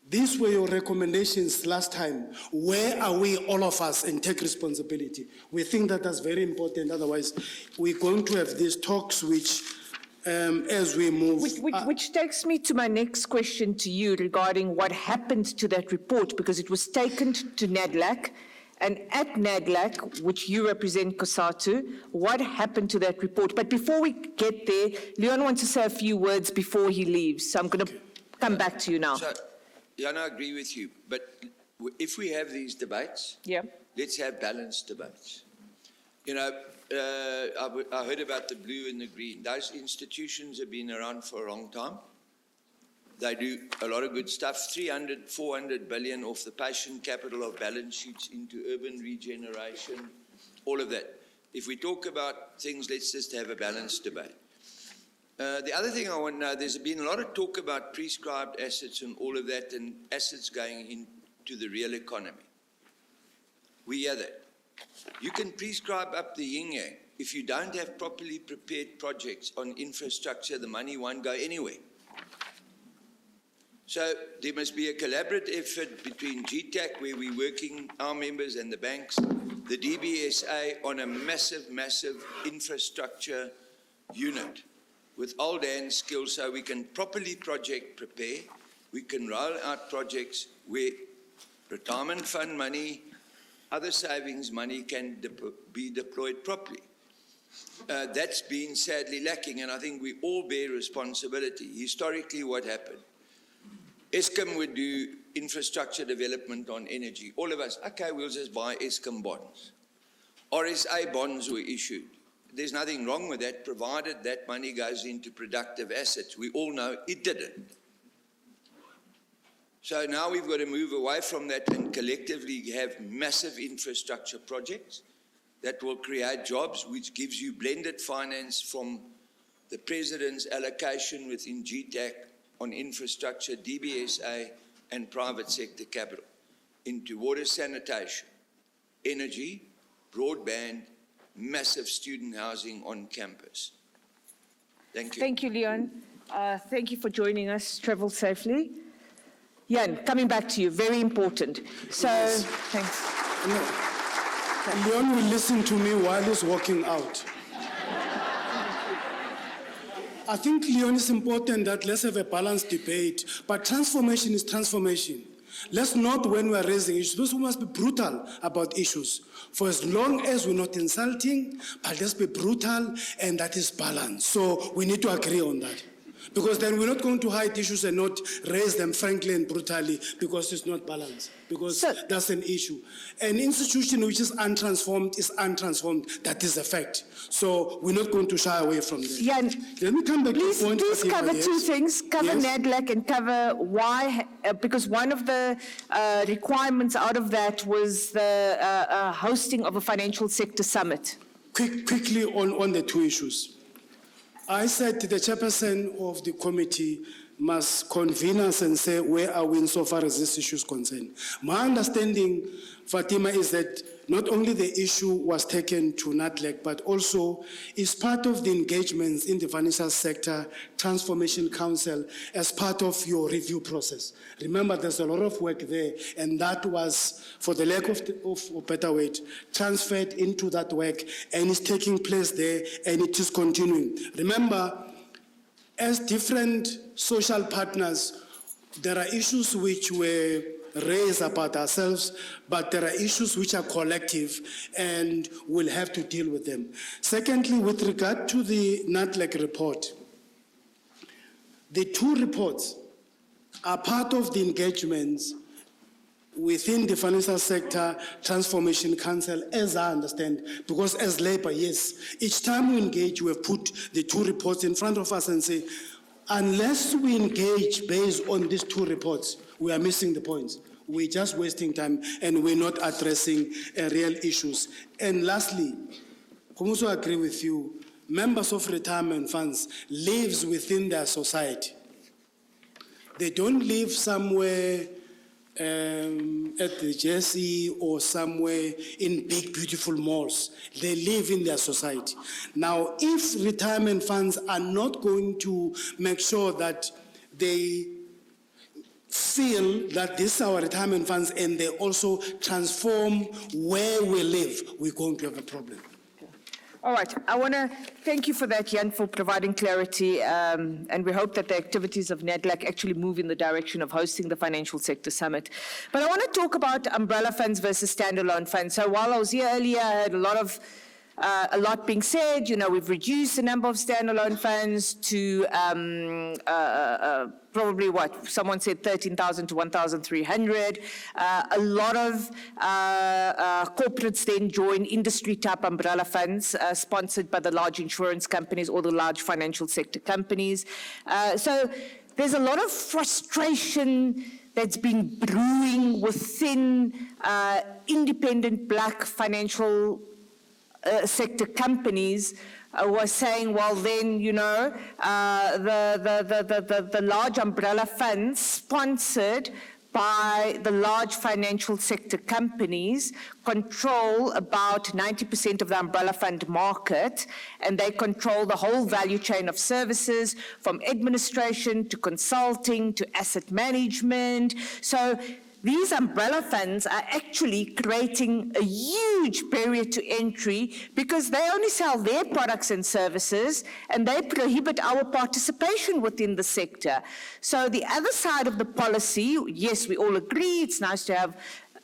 these were your recommendations last time, where are we, all of us, and take responsibility? We think that that's very important. Otherwise, we're going to have these talks which as we move. Which takes me to my next question to you regarding what happened to that report, because it was taken to NADLAC, and at NADLAC, which you represent, Kgomotso, what happened to that report? But before we get there, Leon wants to say a few words before he leaves, so I'm going to come back to you now. So, Jan, I agree with you, but if we have these debates, let's have balanced debates. You know, I heard about the blue and the green. Those institutions have been around for a long time. They do a lot of good stuff, 300, 400 billion off the patient capital of balance sheets into urban regeneration, all of that. If we talk about things, let's just have a balanced debate. The other thing I want to know, there's been a lot of talk about prescribed assets and all of that, and assets going into the real economy. We hear that. You can prescribe up the yin-yang. If you don't have properly prepared projects on infrastructure, the money won't go anywhere. So there must be a collaborative effort between GTAC, where we're working, our members and the banks, the DBSA, on a massive, massive infrastructure unit with old hand skills, so we can properly project prepare. We can roll out projects where retirement fund money, other savings money can be deployed properly. That's been sadly lacking, and I think we all bear responsibility. Historically, what happened? Eskom would do infrastructure development on energy. All of us, okay, we'll just buy Eskom bonds. RSA bonds were issued. There's nothing wrong with that, provided that money goes into productive assets. We all know it didn't. So now we've got to move away from that and collectively have massive infrastructure projects that will create jobs, which gives you blended finance from the President's allocation within GTAC on infrastructure, DBSA, and private sector capital into water sanitation, energy, broadband, massive student housing on campus. Thank you. Thank you, Leon. Thank you for joining us. Travel safely. Jan, coming back to you, very important. So, Yes. thanks. Leon will listen to me while he's walking out. I think, Leon, it's important that let's have a balanced debate, but transformation is transformation. Let's not, when we're raising issues, we must be brutal about issues. For as long as we're not insulting, but let's be brutal, and that is balance. So we need to agree on that. Because then we're not going to hide issues and not raise them frankly and brutally, because it's not balanced, because that's an issue. An institution which is untransformed is untransformed. That is a fact. So we're not going to shy away from that. Jan, let me come back please, to the point. please cover yes. two things. Cover Yes. NADLAC and cover why, because one of the requirements out of that was the hosting of a financial sector summit. Quickly on the two issues. I said the chairperson of the committee must convene us and say, where are we insofar as this issue is concerned? My understanding, Fatima, is that not only the issue was taken to NATLEC, but also is part of the engagements in the financial sector transformation council as part of your review process. Remember, there's a lot of work there, and that was, for the lack of better word, transferred into that work, and it's taking place there, and it is continuing. Remember, as different social partners, there are issues which were raised about ourselves, but there are issues which are collective, and we'll have to deal with them. Secondly, with regard to the NATLEC report, the two reports are part of the engagements within the financial sector transformation council, as I understand, because as Labour, yes, each time we engage, we have put the two reports in front of us and say, unless we engage based on these two reports, we are missing the points. We're just wasting time, and we're not addressing real issues. And lastly, Kgomotso, I agree with you, members of retirement funds live within their society. They don't live somewhere at the Jersey or somewhere in big, beautiful malls. They live in their society. Now, if retirement funds are not going to make sure that they feel that these are our retirement funds and they also transform where we live, we're going to have a problem. All right, I want to thank you for that, Jan, for providing clarity, and we hope that the activities of NATLEC actually move in the direction of hosting the Financial Sector Summit. But I want to talk about umbrella funds versus standalone funds. So while I was here earlier, I heard a lot being said. You know, we've reduced the number of standalone funds to probably what someone said 13,000 to 1,300. A lot of corporates then join industry-type umbrella funds sponsored by the large insurance companies or the large financial sector companies. So there's a lot of frustration that's been brewing within independent black financial sector companies were saying, well, then, you know, the large umbrella funds sponsored by the large financial sector companies control about 90% of the umbrella fund market, and they control the whole value chain of services, from administration to consulting to asset management. So these umbrella funds are actually creating a huge barrier to entry because they only sell their products and services and they prohibit our participation within the sector. So the other side of the policy, yes, we all agree, it's nice to have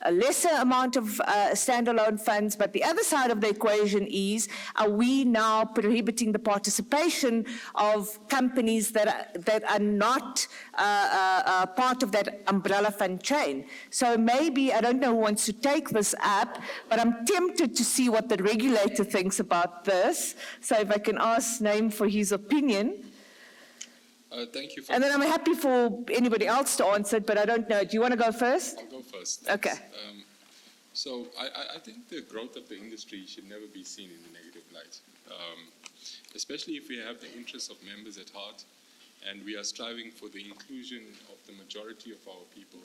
a lesser amount of standalone funds, but the other side of the equation is, are we now prohibiting the participation of companies that are not part of that umbrella fund chain? So maybe, I don't know who wants to take this up, but I'm tempted to see what the regulator thinks about this. So if I can ask Naheem for his opinion. Thank you. And then I'm happy for anybody else to answer it, but I don't know. Do you want to go first? I'll go first. Okay. So I think the growth of the industry should never be seen in a negative light, especially if we have the interests of members at heart and we are striving for the inclusion of the majority of our people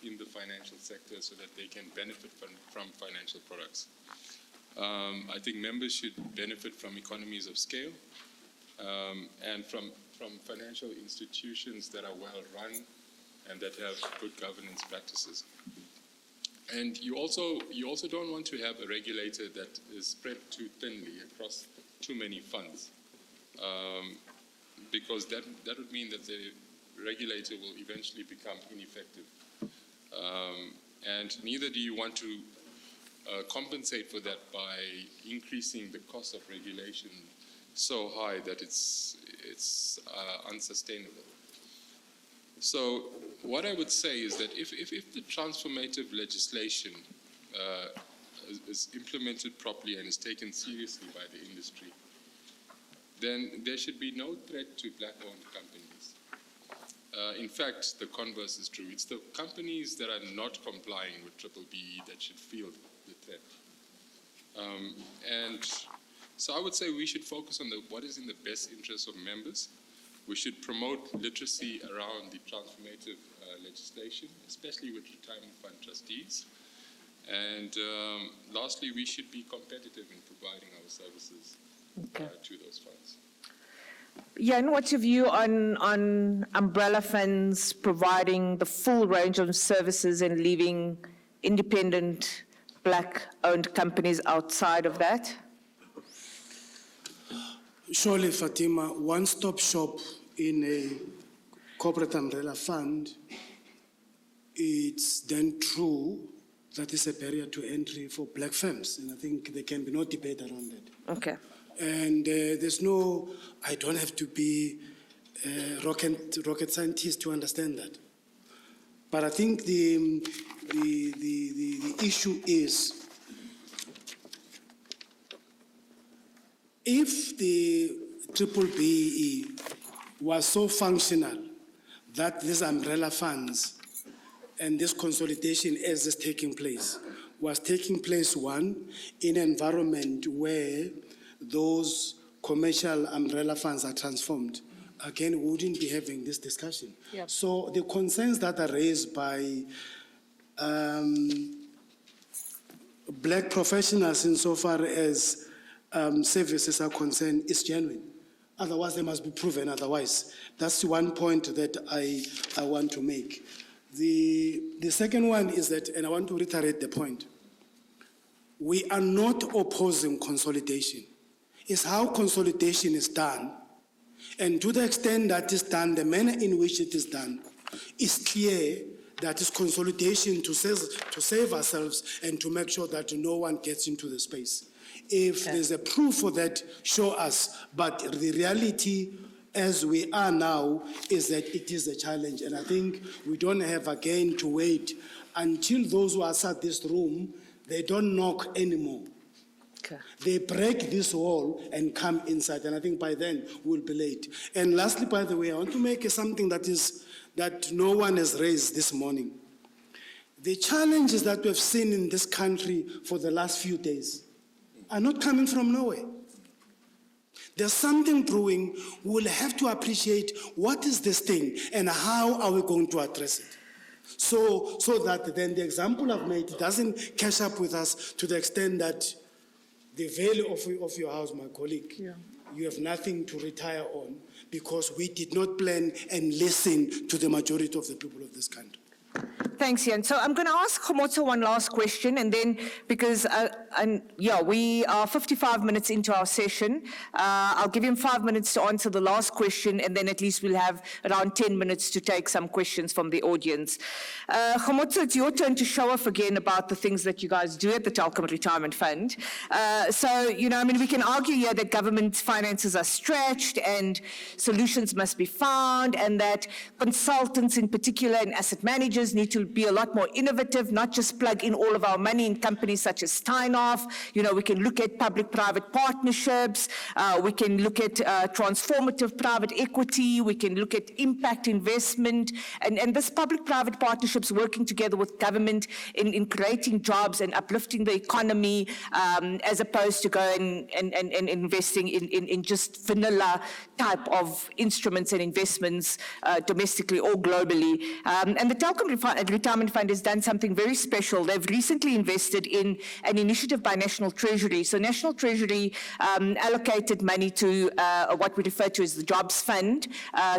in the financial sector so that they can benefit from financial products. I think members should benefit from economies of scale and from financial institutions that are well run and that have good governance practices. And you also don't want to have a regulator that is spread too thinly across too many funds, because that would mean that the regulator will eventually become ineffective. And neither do you want to compensate for that by increasing the cost of regulation so high that it's unsustainable. So what I would say is that if the transformative legislation is implemented properly and is taken seriously by the industry, then there should be no threat to black-owned companies. In fact, the converse is true. It's the companies that are not complying with BBBE that should feel the threat. And so I would say we should focus on what is in the best interest of members. We should promote literacy around the transformative legislation, especially with retirement fund trustees. And lastly, we should be competitive in providing our services to those funds. Jan, what's your view on umbrella funds providing the full range of services and leaving independent black-owned companies outside of that? Surely, Fatima, one-stop shop in a corporate umbrella fund, it's then true that is a barrier to entry for black firms, and I think there can be no debate around that. Okay. And there's no, I don't have to be a rocket scientist to understand that. But I think the issue is, if the BBBE was so functional that these umbrella funds and this consolidation as is taking place was taking place, one, in an environment where those commercial umbrella funds are transformed, again, we wouldn't be having this discussion. Yep. So the concerns that are raised by black professionals insofar as services are concerned is genuine. Otherwise, they must be proven otherwise. That's one point that I want to make. The second one is that, and I want to reiterate the point, we are not opposing consolidation. It's how consolidation is done. And to the extent that is done, the manner in which it is done is clear that is consolidation to save ourselves and to make sure that no one gets into the space. If there's a proof for that, show us. But the reality as we are now is that it is a challenge. And I think we don't have again to wait until those who are outside this room, they don't knock anymore. Okay. They break this wall and come inside, and I think by then we'll be late. And lastly, by the way, I want to make something that no one has raised this morning. The challenges that we've seen in this country for the last few days are not coming from nowhere. There's something brewing. We'll have to appreciate what is this thing and how are we going to address it. So that then the example I've made doesn't catch up with us to the extent that the value of your house, my colleague, you have nothing to retire on because we did not plan and listen to the majority of the people of this country. Thanks, Jan. So I'm going to ask Kgomotso one last question, and then because we are 55 minutes into our session, I'll give him 5 minutes to answer the last question, and then at least we'll have around 10 minutes to take some questions from the audience. Kgomotso, it's your turn to show off again about the things that you guys do at the Telkom Retirement Fund. We can argue here that government finances are stretched and solutions must be found, and that consultants in particular and asset managers need to be a lot more innovative, not just plug in all of our money in companies such as Steinhoff. We can look at public-private partnerships. We can look at transformative private equity. We can look at impact investment. And this public-private partnerships working together with government in creating jobs and uplifting the economy as opposed to going and investing in just vanilla type of instruments and investments domestically or globally. And the Telkom Retirement Fund has done something very special. They've recently invested in an initiative by National Treasury. So National Treasury allocated money to what we refer to as the Jobs Fund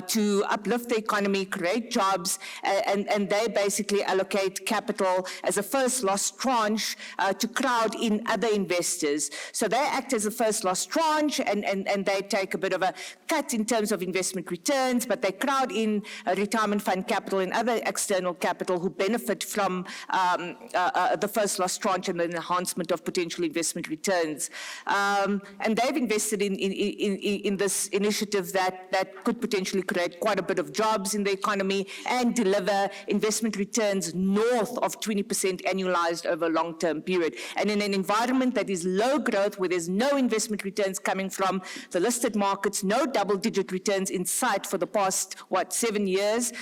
to uplift the economy, create jobs, and they basically allocate capital as a first loss tranche to crowd in other investors. So they act as a first loss tranche and they take a bit of a cut in terms of investment returns, but they crowd in retirement fund capital and other external capital who benefit from the first loss tranche and the enhancement of potential investment returns. And they've invested in this initiative that could potentially create quite a bit of jobs in the economy and deliver investment returns north of 20% annualized over a long-term period. And in an environment that is low growth, where there's no investment returns coming from the listed markets, no double-digit returns in sight for the past, 7 years,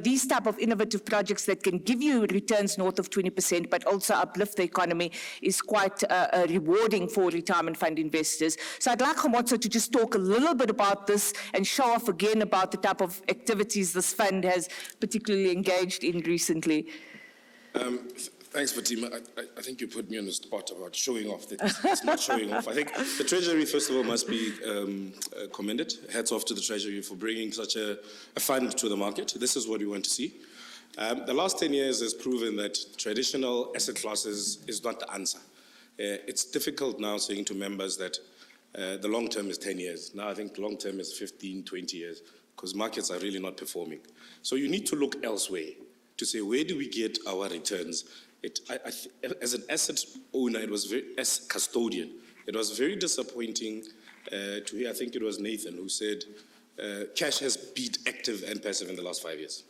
these type of innovative projects that can give you returns north of 20%, but also uplift the economy is quite rewarding for retirement fund investors. So I'd like Kgomotso to just talk a little bit about this and show off again about the type of activities this fund has particularly engaged in recently. Thanks, Fatima. I think you put me on the spot about showing off. It's not showing off. I think the Treasury, first of all, must be commended. Hats off to the Treasury for bringing such a fund to the market. This is what we want to see. The last 10 years has proven that traditional asset classes is not the answer. It's difficult now saying to members that the long term is 10 years. Now I think long term is 15, 20 years, because markets are really not performing. So you need to look elsewhere to say, where do we get our returns? As an asset owner, as custodian, it was very disappointing to hear, I think it was Nathan who said, cash has beat active and passive in the last 5 years.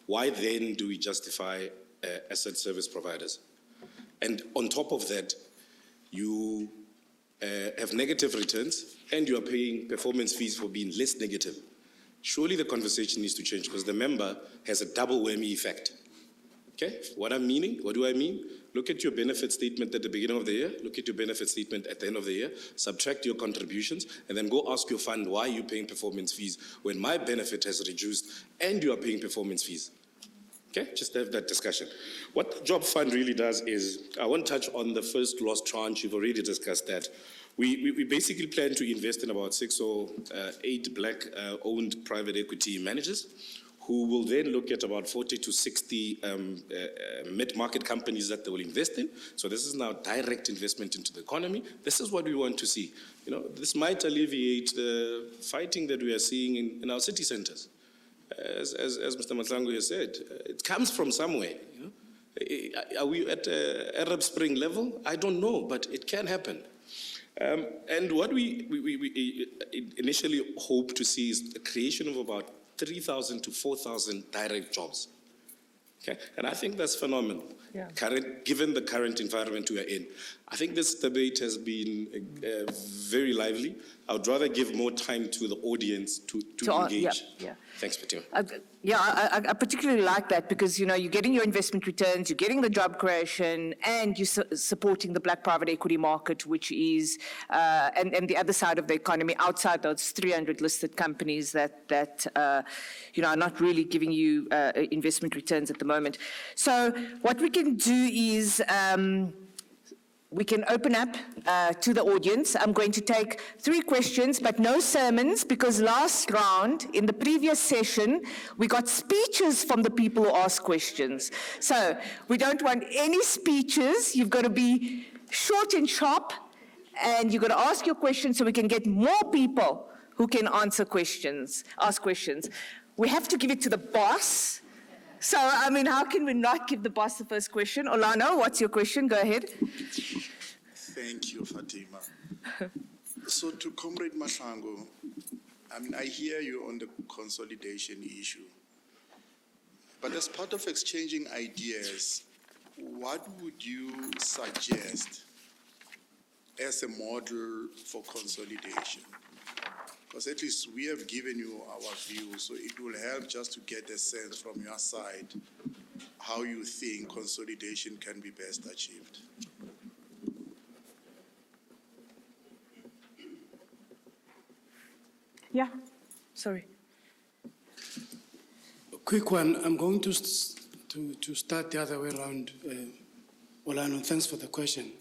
Why then do we justify asset service providers? And on top of that, you have negative returns and you are paying performance fees for being less negative. Surely the conversation needs to change, because the member has a double whammy effect. Okay, what do I mean? Look at your benefit statement at the beginning of the year, look at your benefit statement at the end of the year, subtract your contributions, and then go ask your fund, why are you paying performance fees when my benefit has reduced and you are paying performance fees? Okay, just have that discussion. What the Job Fund really does is, I won't touch on the first loss tranche, you've already discussed that. We basically plan to invest in about 6 or 8 black-owned private equity managers, who will then look at about 40 to 60 mid-market companies that they will invest in. So this is now direct investment into the economy. This is what we want to see. You know, this might alleviate the fighting that we are seeing in our city centers. As Mr. Mahlangu has said, it comes from somewhere. You know? Are we at Arab Spring level? I don't know, but it can happen. And what we initially hope to see is the creation of about 3,000 to 4,000 direct jobs. Okay, and I think that's phenomenal. Yeah. Given the current environment we are in, I think this debate has been very lively. I would rather give more time to the audience to engage. Yeah. Thanks, Fatima. I particularly like that, because, you know, you're getting your investment returns, you're getting the job creation, and you're supporting the black private equity market, which is, and the other side of the economy, outside those 300 listed companies that you know, are not really giving you investment returns at the moment. So what we can do is, we can open up to the audience. I'm going to take 3 questions, but no sermons, because last round, in the previous session, we got speeches from the people who ask questions. So we don't want any speeches. You've got to be short and sharp, and you've got to ask your questions so we can get more people who can ask questions. We have to give it to the boss. So, I mean, how can we not give the boss the first question? Olano, what's your question? Go ahead. Thank you, Fatima. So to Comrade Mahlangu, I mean, I hear you on the consolidation issue. But as part of exchanging ideas, what would you suggest as a model for consolidation? Because at least we have given you our view, so it will help just to get a sense from your side how you think consolidation can be best achieved. Yeah, sorry. A quick one. I'm going to start the other way around. Olano, thanks for the question.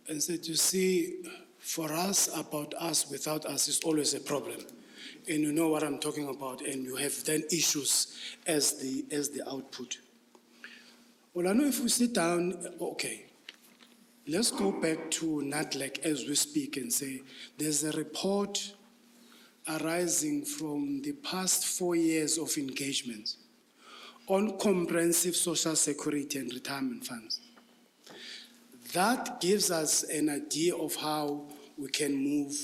And so to see, for us, about us, without us is always a problem. And you know what I'm talking about, and you have then issues as the output. Well, I know if we sit down, okay, let's go back to NATLAC as we speak and say, there's a report arising from the past 4 years of engagement on comprehensive social security and retirement funds. That gives us an idea of how we can move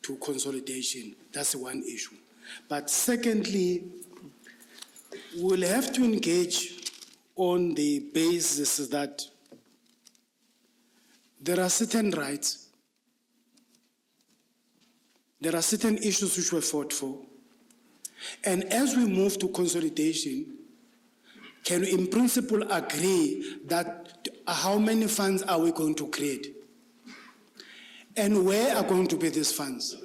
to consolidation. That's one issue. But secondly, we'll have to engage on the basis that there are certain rights, there are certain issues which were fought for, and as we move to consolidation, can we in principle agree that how many funds are we going to create? And where are going to be these funds?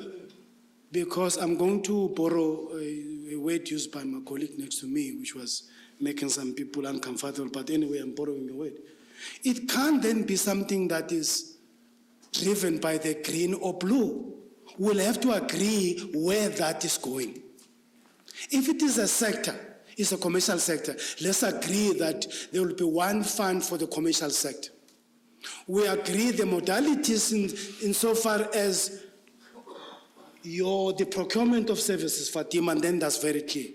Because I'm going to borrow a word used by my colleague next to me, which was making some people uncomfortable, but anyway, I'm borrowing your word. It can't then be something that is driven by the green or blue. We'll have to agree where that is going. If it is a sector, it's a commercial sector, let's agree that there will be one fund for the commercial sector. We agree the modalities insofar as the procurement of services, Fatima, and then that's very clear.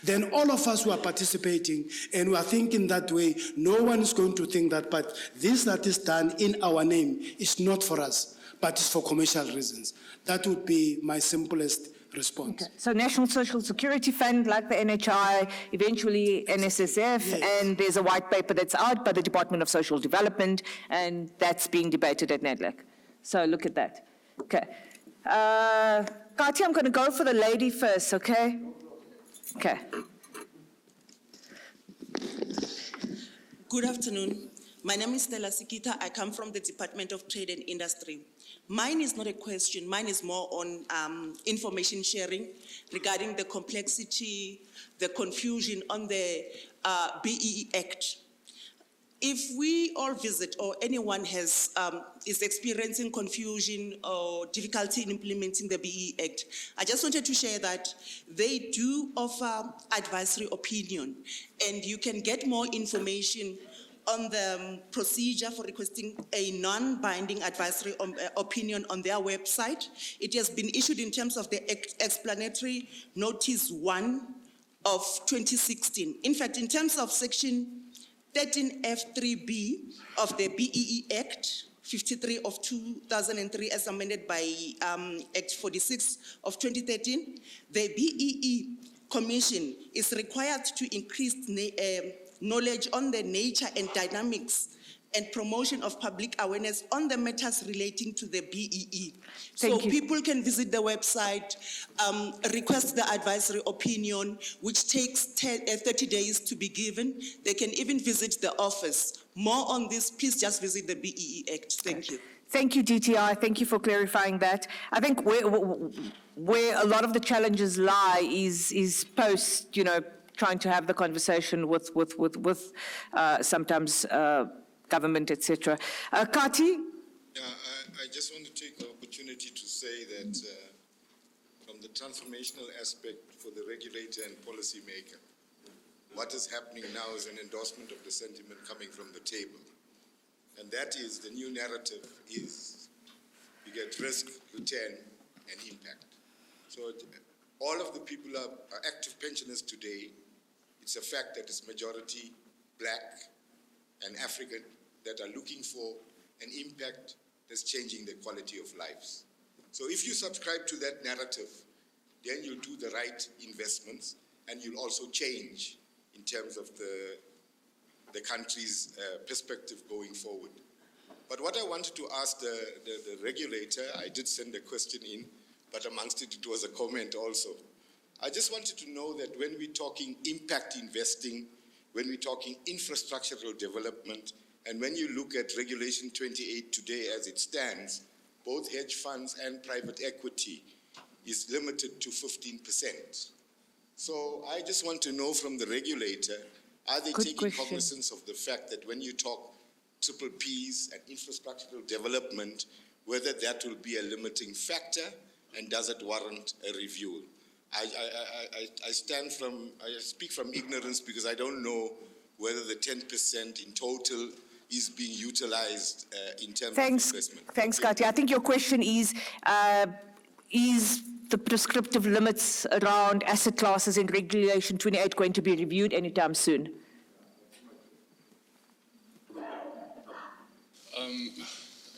Then all of us who are participating and we are thinking that way, no one is going to think that, but this that is done in our name is not for us, but it's for commercial reasons. That would be my simplest response. Okay. So National Social Security Fund, like the NHI, eventually NSSF, Yes. and there's a white paper that's out by the Department of Social Development, and that's being debated at NADLAC. So look at that. Okay. Kati, I'm going to go for the lady first, okay? Okay. Good afternoon. My name is Stella Sikita. I come from the Department of Trade and Industry. Mine is not a question. Mine is more on information sharing regarding the complexity, the confusion on the BEE Act. If we all visit or anyone is experiencing confusion or difficulty in implementing the BEE Act, I just wanted to share that they do offer advisory opinion, and you can get more information on the procedure for requesting a non-binding advisory opinion on their website. It has been issued in terms of the explanatory notice 1 of 2016. In fact, in terms of section 13F3B of the BEE Act 53 of 2003 as amended by Act 46 of 2013, the BEE Commission is required to increase knowledge on the nature and dynamics and promotion of public awareness on the matters relating to the BEE. So people can visit the website, request the advisory opinion, which takes 30 days to be given. They can even visit the office. More on this, please just visit the BEE Act. Thank you. Thank you, DTI. Thank you for clarifying that. I think where a lot of the challenges lie is post, trying to have the conversation with sometimes government, etc. Kati? Yeah, I just want to take the opportunity to say that from the transformational aspect for the regulator and policymaker, what is happening now is an endorsement of the sentiment coming from the table. And that is, the new narrative is you get risk, return, and impact. So all of the people are active pensioners today. It's a fact that it's majority Black and African that are looking for an impact that's changing the quality of lives. So if you subscribe to that narrative, then you'll do the right investments and you'll also change in terms of the country's perspective going forward. But what I wanted to ask the regulator, I did send a question in, but amongst it, it was a comment also. I just wanted to know that when we're talking impact investing, when we're talking infrastructural development, and when you look at Regulation 28 today as it stands, both hedge funds and private equity is limited to 15%. So I just want to know from the regulator, are they taking cognizance of the fact that when you talk triple Ps and infrastructural development, whether that will be a limiting factor and does it warrant a review? I speak from ignorance because I don't know whether the 10% in total is being utilized in terms of investment. Thanks, Kati. I think your question is the prescriptive limits around asset classes in Regulation 28 going to be reviewed anytime soon?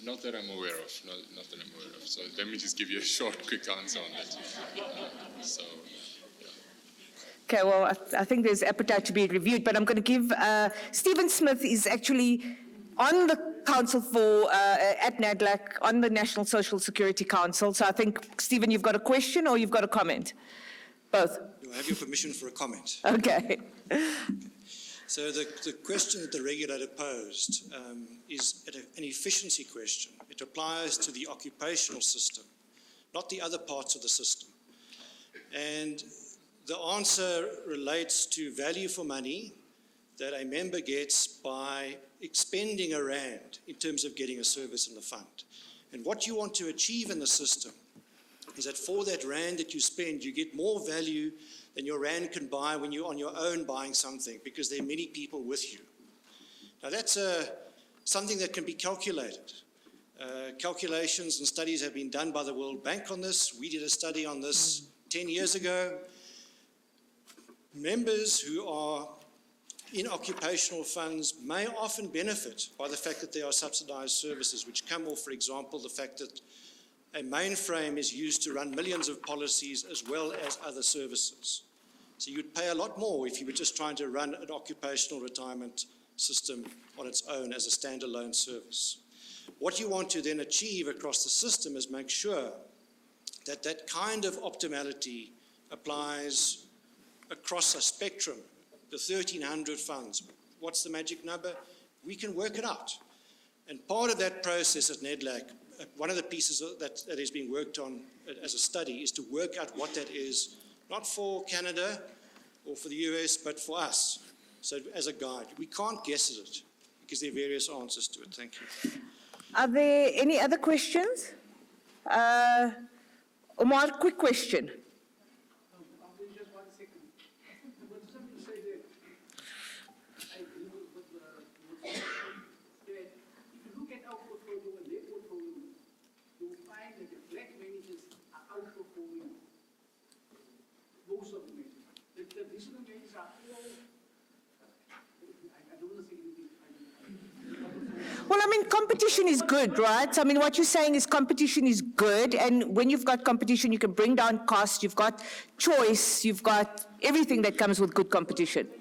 Not that I'm aware of. Not that I'm aware of. So let me just give you a short, quick answer on that. Okay, well, I think there's appetite to be reviewed, but I'm going to give, Stephen Smith is actually on the council for, at NADLAC, on the National Social Security Council. So I think, Stephen, you've got a question or you've got a comment? Both. I have your permission for a comment. Okay. So the question that the regulator posed is an efficiency question. It applies to the occupational system, not the other parts of the system. And the answer relates to value for money that a member gets by expending a rand in terms of getting a service in the fund. And what you want to achieve in the system is that for that rand that you spend, you get more value than your rand can buy when you're on your own buying something, because there are many people with you. Now that's something that can be calculated. Calculations and studies have been done by the World Bank on this. We did a study on this 10 years ago. Members who are in occupational funds may often benefit by the fact that there are subsidized services, which come off, for example, the fact that a mainframe is used to run millions of policies as well as other services. So you'd pay a lot more if you were just trying to run an occupational retirement system on its own as a standalone service. What you want to then achieve across the system is make sure that that kind of optimality applies across a spectrum. The 1,300 funds, what's the magic number? We can work it out. And part of that process at NEDLAC, one of the pieces that is being worked on as a study is to work out what that is, not for Canada or for the US, but for us. So as a guide, we can't guess at it because there are various answers to it. Thank you. Are there any other questions? Omar, quick question. Just 1 second. But something to say that I agree with what that if you look at our portfolio and their portfolio, you will find that the black managers are outperforming most of the managers. The traditional managers are all, I don't want to say anything. Well, I mean, competition is good, right? I mean, what you're saying is competition is good, and when you've got competition, you can bring down costs, you've got choice, you've got everything that comes with good competition. Those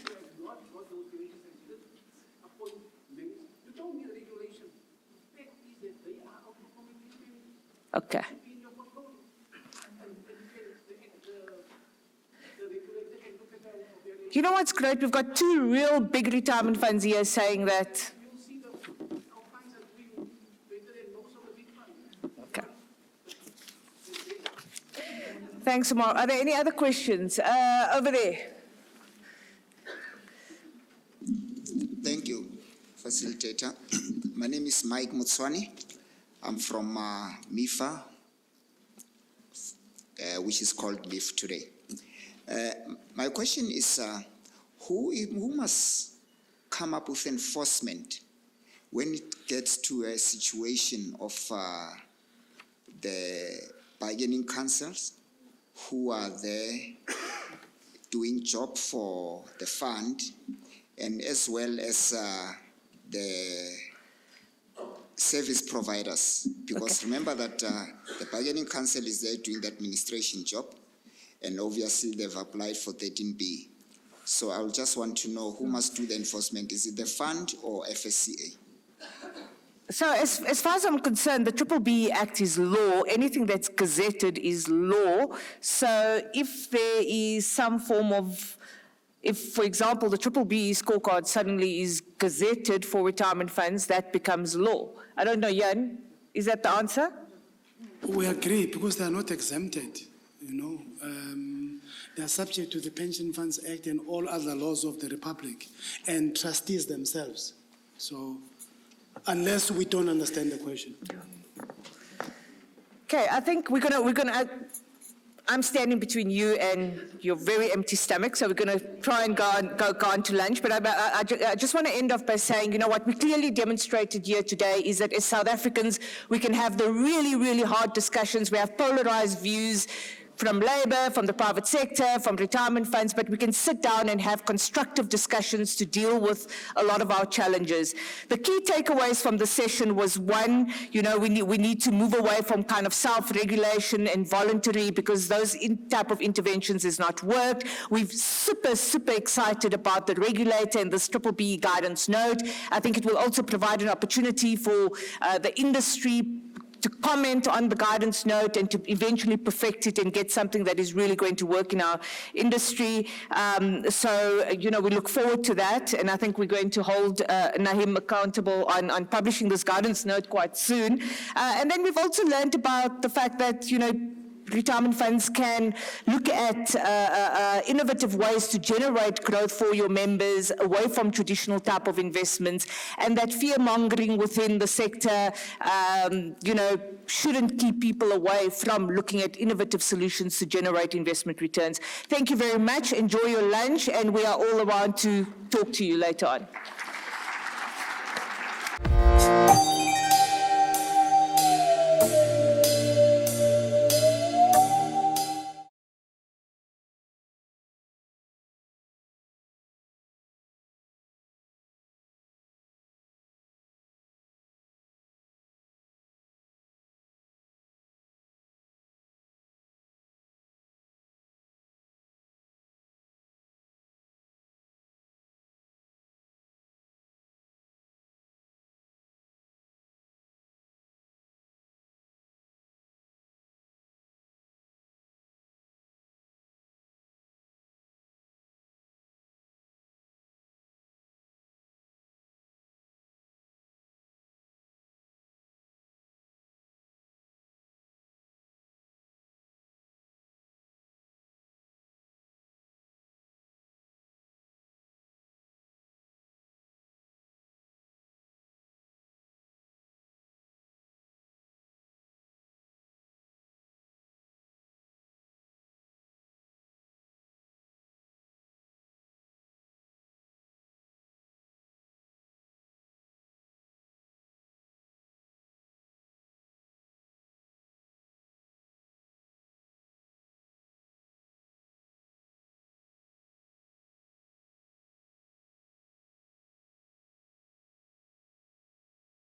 who have not got those regulations and didn't appoint managers, you don't need regulation. The fact is that they are outperforming these managers. Okay. In your portfolio. And the regulator can look at their You know what's great? We've got two real big retirement funds here saying that. you'll see that our funds are doing better than most of the big funds. Okay. Thanks, Omar. Are there any other questions? Over there. Thank you, Facilitator. My name is Mike Mutswani. I'm from MIFA, which is called MIF today. My question is, who must come up with enforcement when it gets to a situation of the bargaining councils who are there doing job for the fund, and as well as the service providers? Because remember that the bargaining council is there doing the administration job, and obviously they've applied for 13B. So I would just want to know who must do the enforcement. Is it the fund or FSCA? So as far as I'm concerned, the BBB Act is law. Anything that's gazetted is law. So if there is some form of, if, for example, the BBB scorecard suddenly is gazetted for retirement funds, that becomes law. I don't know, Jan, is that the answer? We agree, because they are not exempted, you know. They are subject to the Pension Funds Act and all other laws of the Republic, and trustees themselves. So, unless we don't understand the question. Okay, I think we're gonna. I'm standing between you and your very empty stomach, so we're going to try and go on to lunch. But I just want to end off by saying, you know, what we clearly demonstrated here today is that as South Africans, we can have the really, really hard discussions. We have polarized views from labor, from the private sector, from retirement funds, but we can sit down and have constructive discussions to deal with a lot of our challenges. The key takeaways from the session was, one, you know, we need to move away from kind of self-regulation and voluntary, because those type of interventions has not worked. We're super excited about the regulator and this BBB guidance note. I think it will also provide an opportunity for the industry to comment on the guidance note and to eventually perfect it and get something that is really going to work in our industry. So, you know, we look forward to that, and I think we're going to hold Naheem accountable on publishing this guidance note quite soon. And then we've also learned about the fact that, you know, retirement funds can look at innovative ways to generate growth for your members away from traditional type of investments, and that fear-mongering within the sector, shouldn't keep people away from looking at innovative solutions to generate investment returns. Thank you very much. Enjoy your lunch, and we are all around to talk to you later on.